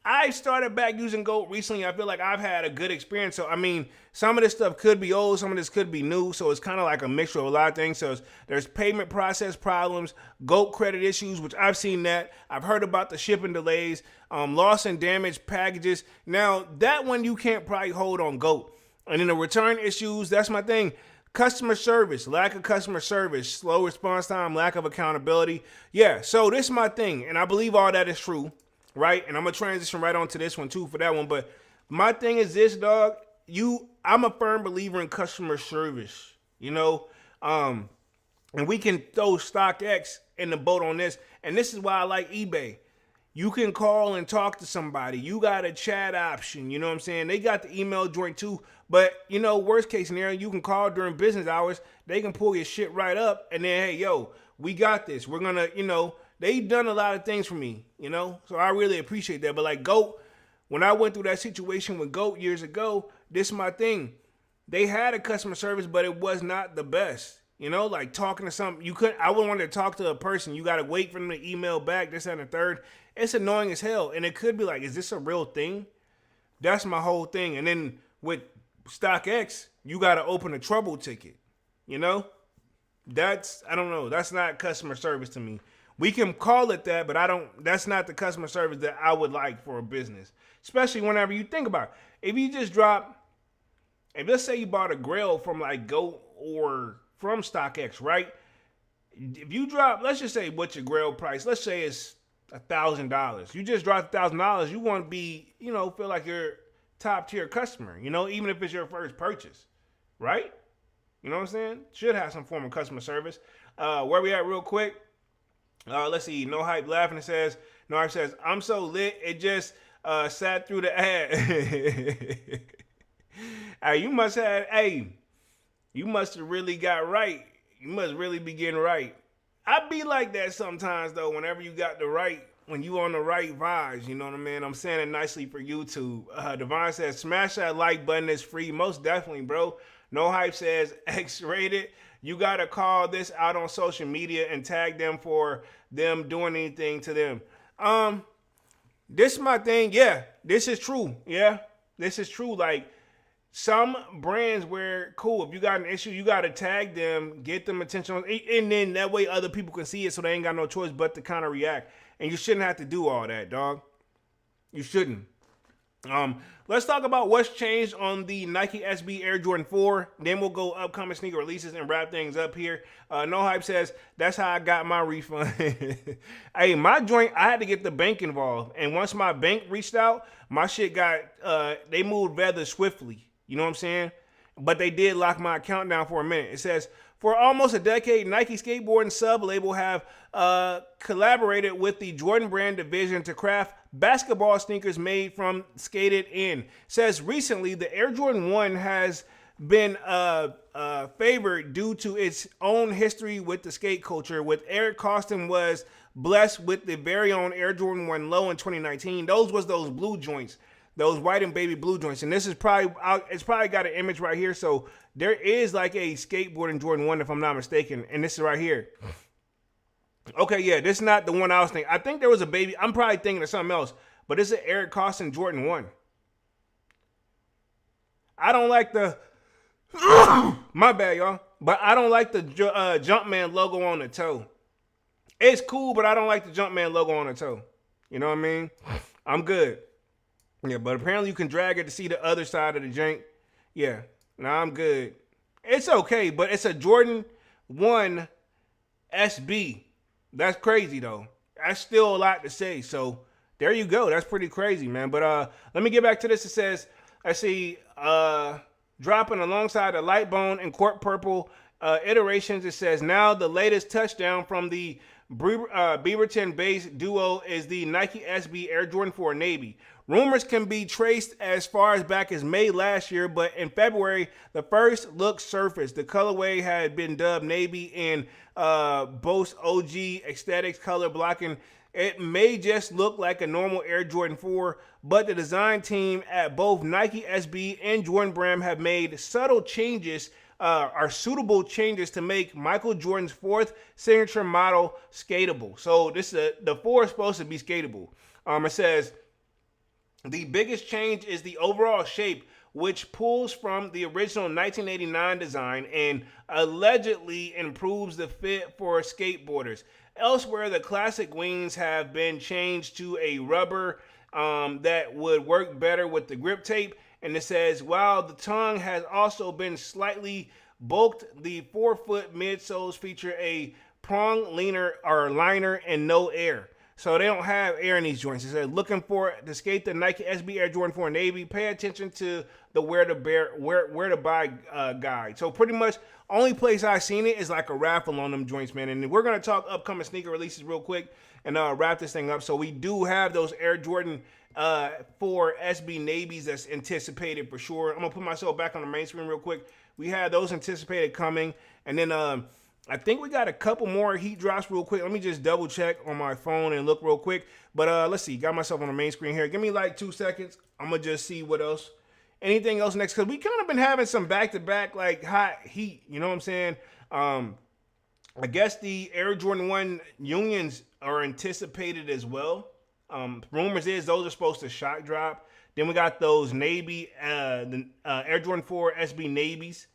I started back using GOAT recently. I feel like I've had a good experience. So, I mean, some of this stuff could be old. Some of this could be new. So, it's kind of like a mixture of a lot of things. So, there's payment process problems, GOAT credit issues, which I've seen that. I've heard about the shipping delays, loss and damaged packages. Now, that one you can't probably hold on GOAT. And then the return issues, that's my thing. Customer service, lack of customer service, slow response time, lack of accountability. Yeah, so this is my thing. And I believe all that is true. Right? And I'm going to transition right on to this one too for that one. But my thing is this, dog. I'm a firm believer in customer service, you know? And we can throw StockX in the boat on this. And this is why I like eBay. You can call and talk to somebody. You got a chat option. You know what I'm saying? They got the email joint too. But, you know, worst case scenario, you can call during business hours. They can pull your shit right up. And then, hey, yo, we got this. We're going to, you know, they've done a lot of things for me, you know? So I really appreciate that. But like GOAT, when I went through that situation with GOAT years ago, this is my thing. They had a customer service, but it was not the best. You know, like talking to I wouldn't want to talk to a person. You got to wait for them to email back, this and the third. It's annoying as hell. And it could be like, is this a real thing? That's my whole thing. And then with StockX, you got to open a trouble ticket. You know? I don't know. That's not customer service to me. We can call it that, but that's not the customer service that I would like for a business. Especially whenever you think about it. If let's say you bought a grill from like GOAT or from StockX, right? If you drop, let's just say what's your grill price? Let's say it's $1,000. You just dropped $1,000. You want to be, you know, feel like you're top tier customer, you know, even if it's your first purchase, right? You know what I'm saying? Should have some form of customer service. Where we at real quick? Let's see. No Hype laughing says, I'm so lit. It just sat through the ad. Hey, you must have really got right. You must really be getting right. I be like that sometimes though, whenever you got when you on the right vibes, you know what I mean? I'm saying it nicely for YouTube. Devon says, smash that like button, it's free. Most definitely, bro. No Hype says, X-rated. You got to call this out on social media and tag them for them doing anything to them. This is my thing. Yeah, this is true. Yeah, this is true. Like, some brands where, cool, if you got an issue, you got to tag them, get them attention, and then that way other people can see it so they ain't got no choice but to kind of react. And you shouldn't have to do all that, dog. You shouldn't. Let's talk about what's changed on the Nike SB Air Jordan 4. Then we'll go upcoming sneaker releases and wrap things up here. No Hype says, that's how I got my refund. Hey, my joint, I had to get the bank involved. And once my bank reached out, my shit got, they moved rather swiftly. You know what I'm saying? But they did lock my account down for a minute. It says, for almost a decade, Nike skateboarding sub-label have collaborated with the Jordan brand division to craft basketball sneakers made from skated in. It says recently, the Air Jordan 1 has been favored due to its own history with the skate culture, with Eric Costin was blessed with the very own Air Jordan 1 Low in 2019. Those blue joints. Those white and baby blue joints. And this is it's probably got an image right here. So there is like a skateboarding Jordan 1, if I'm not mistaken. And this is right here. Okay, yeah, this is not the one I was thinking. I think there was a baby. I'm probably thinking of something else. But this is an Eric Costin Jordan 1. I don't like the... My bad, y'all. But I don't like the Jumpman logo on the toe. It's cool, but I don't like the Jumpman logo on the toe. You know what I mean? I'm good. Yeah, but apparently you can drag it to see the other side of the jank. Yeah, nah, I'm good. It's okay, but it's a Jordan 1 SB. That's crazy, though. That's still a lot to say. So there you go. That's pretty crazy, man. But let me get back to this. It says, I see dropping alongside the light bone and court purple iterations. It says, now the latest touchdown from the Beaverton-based duo is the Nike SB Air Jordan 4 Navy. Rumors can be traced as far as back as May last year, but in February, the first look surfaced. The colorway had been dubbed Navy and boasts OG aesthetics, color blocking. It may just look like a normal Air Jordan 4, but the design team at both Nike SB and Jordan Brand have made subtle changes are suitable changes to make Michael Jordan's fourth signature model skatable. So the 4 is supposed to be skatable. It says, the biggest change is the overall shape, which pulls from the original 1989 design and allegedly improves the fit for skateboarders. Elsewhere, the classic wings have been changed to a rubber that would work better with the grip tape. And it says, while the tongue has also been slightly bulked, the 4-foot midsoles feature a prong liner and no air. So they don't have air in these joints. It says, looking for to skate the Nike SB Air Jordan 4 Navy, pay attention to the where to buy guide. So pretty much only place I've seen it is like a raffle on them joints, man. And we're going to talk upcoming sneaker releases real quick. and wrap this thing up. So we do have those Air Jordan 4 SB Navies that's anticipated for sure. I'm gonna put myself back on the main screen real quick. We had those anticipated coming, and then I think we got a couple more heat drops real quick. Let me just double check on my phone and look real quick. But let's see, got myself on the main screen here. Give me like 2 seconds. I'm gonna just see what else. Anything else next? Because we kind of been having some back-to-back like hot heat. You know what I'm saying? I guess the Air Jordan 1 Unions are anticipated as well. Rumors is those are supposed to shock drop. Then we got those Navy, the Air Jordan 4 SB Navies,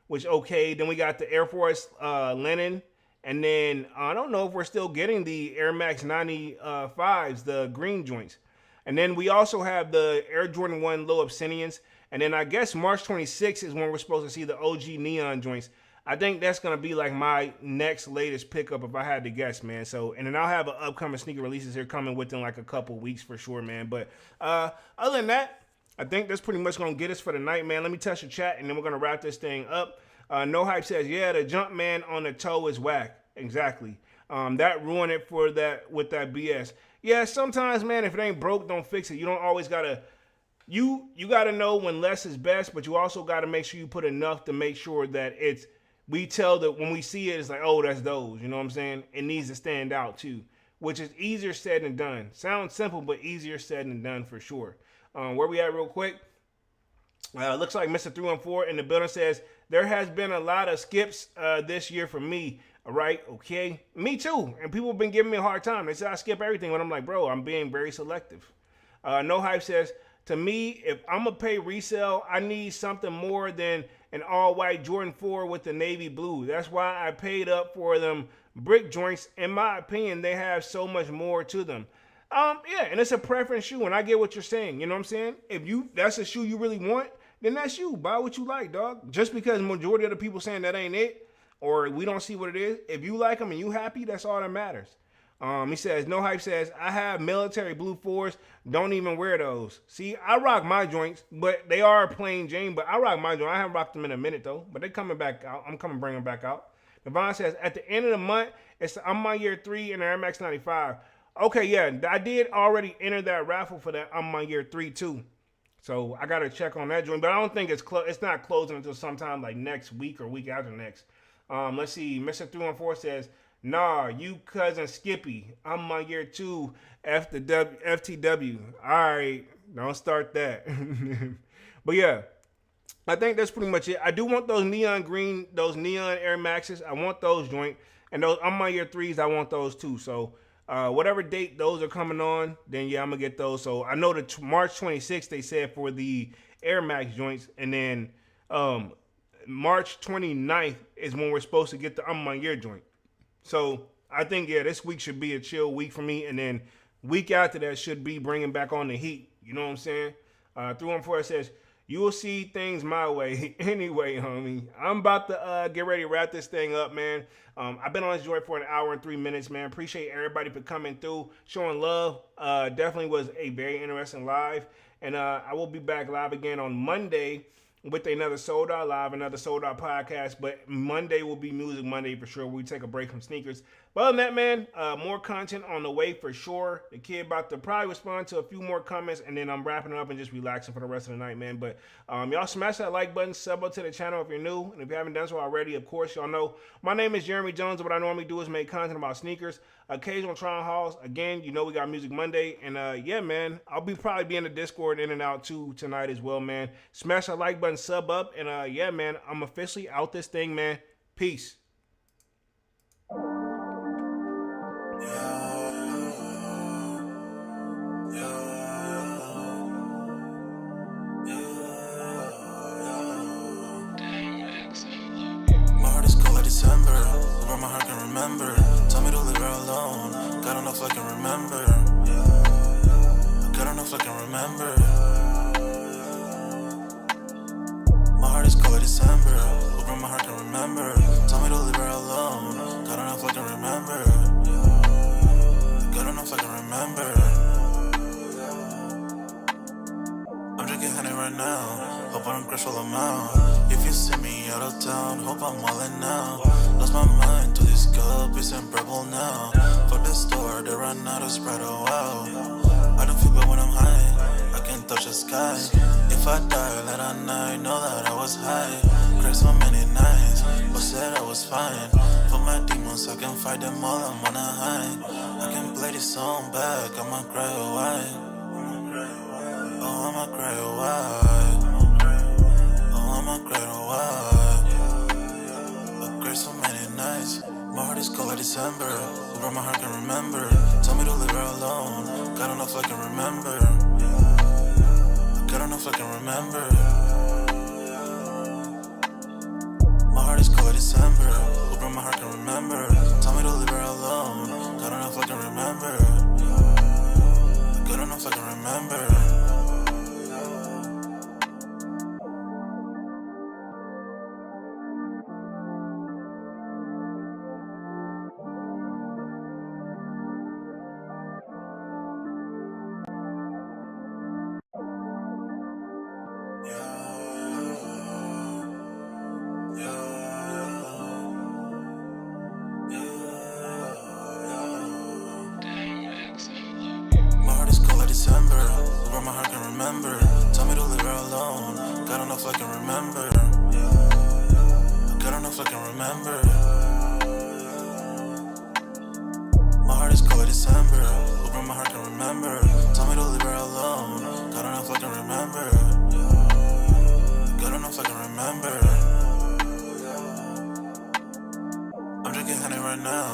which okay. Then we got the Air Force linen. And then I don't know if we're still getting the Air Max 95s, the green joints. And then we also have the Air Jordan 1 Low Obsidians. And then I guess March 26th is when we're supposed to see the OG neon joints. I think that's going to be like my next latest pickup if I had to guess, man. So, and then I'll have upcoming sneaker releases here coming within like a couple weeks for sure, man. But other than that, I think that's pretty much going to get us for the night, man. Let me touch the chat, and then we're going to wrap this thing up. No Hype says, yeah, the jump man on the toe is whack. Exactly. That ruined it for that with that BS. Yeah, sometimes, man, if it ain't broke, don't fix it. You don't always got to... You got to know when less is best, but you also got to make sure you put enough to make sure that it's... We tell that when we see it, it's like, oh, that's those. You know what I'm saying? It needs to stand out, too, which is easier said than done. Sounds simple, but easier said than done for sure. Where we at real quick? Looks like Mr. 314 in the building says, there has been a lot of skips this year for me. All right, okay. Me too. And people have been giving me a hard time. They say I skip everything when I'm like, bro, I'm being very selective. No Hype says, to me, if I'm going to pay resale, I need something more than an all-white Jordan 4 with the navy blue. That's why I paid up for them brick joints. In my opinion, they have so much more to them. Yeah, and it's a preference shoe, and I get what you're saying. You know what I'm saying? If that's a shoe you really want, then that's you. Buy what you like, dog. Just because majority of the people saying that ain't it, or we don't see what it is, if you like them and you happy, that's all that matters. He says, No Hype says, I have military blue 4s. Don't even wear those. See, I rock my joints, but they are plain Jane, but I rock my joints. I haven't rocked them in a minute, though, but they're coming back out. I'm coming to bring them back out. Devon says, at the end of the month, I'm my year 3 in the Air Max 95. Okay, yeah, I did already enter that raffle for that. I'm my year 3, too. So I got to check on that joint, but I don't think it's not closing until sometime like next week or week after next. Let's see. Mr. 314 says, nah, you cousin Skippy. I'm my year 2 FTW. All right, don't start that. But yeah, I think that's pretty much it. I do want those neon green, those neon Air Maxes. I want those joint. And those I'm my year 3s, I want those too. So whatever date those are coming on, then yeah, I'm going to get those. So I know that March 26th, they said for the Air Max joints. And then March 29th is when we're supposed to get the I'm my year joint. So I think, yeah, this week should be a chill week for me. And then week after that should be bringing back on the heat. You know what I'm saying? 314 says, you will see things my way. Anyway, homie, I'm about to get ready to wrap this thing up, man. I've been on this joint for an hour and 3 minutes, man. Appreciate everybody for coming through, showing love. Definitely was a very interesting live. And I will be back live again on Monday with another Sold Out Live, another Sold Out podcast. But Monday will be Music Monday for sure. We take a break from sneakers. But other than that, man, more content on the way for sure. The kid about to probably respond to a few more comments, and then I'm wrapping it up and just relaxing for the rest of the night, man. But y'all smash that like button, sub up to the channel if you're new. And if you haven't done so already, of course, y'all know my name is Jeremy Jones. What I normally do is make content about sneakers, occasional try-on hauls. Again, you know we got Music Monday. And yeah, man, I'll probably be in the Discord in and out too tonight as well, man. Smash that like button, sub up. And yeah, man, I'm officially out this thing, man. Peace. December, where my heart can remember. Tell me to leave her alone. Got enough I can remember. Got enough I can remember. My heart is cold like December, where my heart can remember. Tell me to leave her alone. Got enough I can remember. Got enough I can remember. I'm drinking honey right now. Hope I don't crush all them out. If you see me out of town, hope I'm wildin' now. Lost my mind to these cup, it's inseparable now. Fuck the store, they run out of Sprite, oh wow. I don't feel bad when I'm high, I can't touch the sky. If I die, let I know that I was high. Cried so many nights, but said I was fine. For my demons, I can fight them all, I'm on a high. I can play this song back, I'ma cry a while. Oh, I'ma cry a while. Oh, I'ma cry a while. I cried so many nights. My heart is cold like December. Where my heart can remember. Tell me to leave her alone. God don't know if I can remember. God don't know if I can remember. My heart is cold like December. Where my heart can remember. Tell me to leave her alone. God don't know if I can remember. God don't know if I can remember. December, where my heart can remember. Tell me to leave her alone. God don't know if I can remember. God don't know if I can remember. My heart is cold like December, where my heart can remember. Tell me to leave her alone. God don't know if I can remember. God don't know if I can remember. I'm drinking honey right now.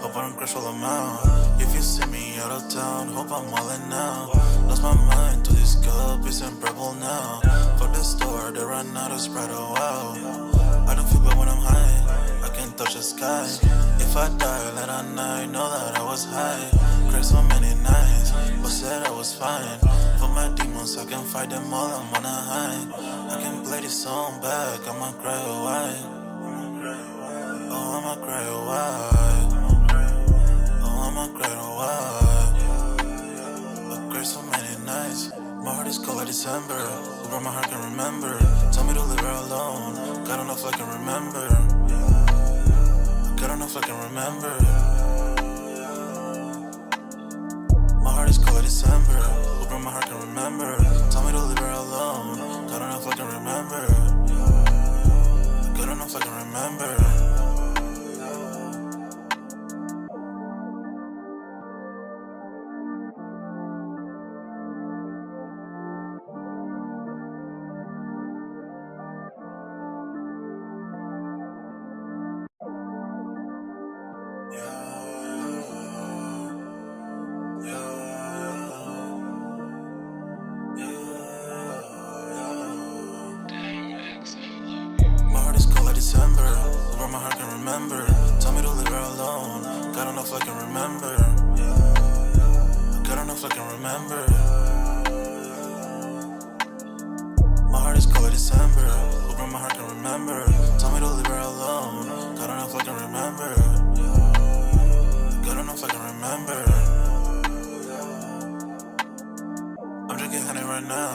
Hope I don't crash all amount. If you see me out of town, hope I'm wildin' now. Lost my mind to this cup, it's inseparable now. Fuck the store, they run out of Sprite, oh wow. I don't feel bad when I'm high, I can't touch the sky. If I die, let I know that I was high. Cried so many nights, but said I was fine. For my demons, I can fight them all, I'm on a high. I can play this song back, I'ma cry a while. Oh, I'ma cry a while. Oh, I'ma cry a while. I cried so many nights. My heart is cold like December. Where my heart can remember. Tell me to leave her alone. God don't know if I can remember. God don't know if I can remember. My heart is cold like December. Where my heart can remember. Tell me to leave her alone. God don't know if I can remember. God don't know if I can remember. December, where my heart can remember. Tell me to leave her alone. God don't know if I can remember. God don't know if I can remember. My heart is cold like December, where my heart can remember. Tell me to leave her alone. God don't know if I can remember. God don't know if I can remember. I'm drinking honey right now.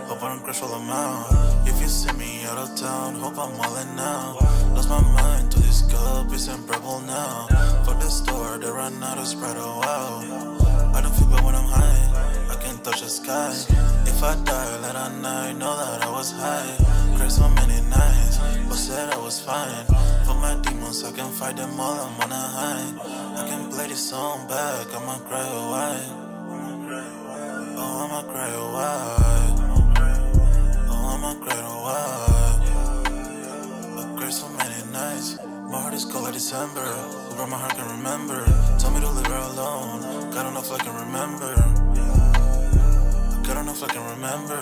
Hope I don't crash all amount. If you see me out of town, hope I'm wildin' now. Lost my mind to this cup, it's inseparable now. Fuck the store, they run out of Sprite, oh wow. I don't feel bad when I'm high, I can't touch the sky. If I die, let I know that I was high. Cried so many nights, but said I was fine. For my demons, I can fight them all, I'm on a high. I can play this song back, I'ma cry a while. Oh, I'ma cry a while. Oh, I'ma cry a while. I cried so many nights. My heart is cold like December. Where my heart can remember. Tell me to leave her alone. God don't know if I can remember. God don't know if I can remember.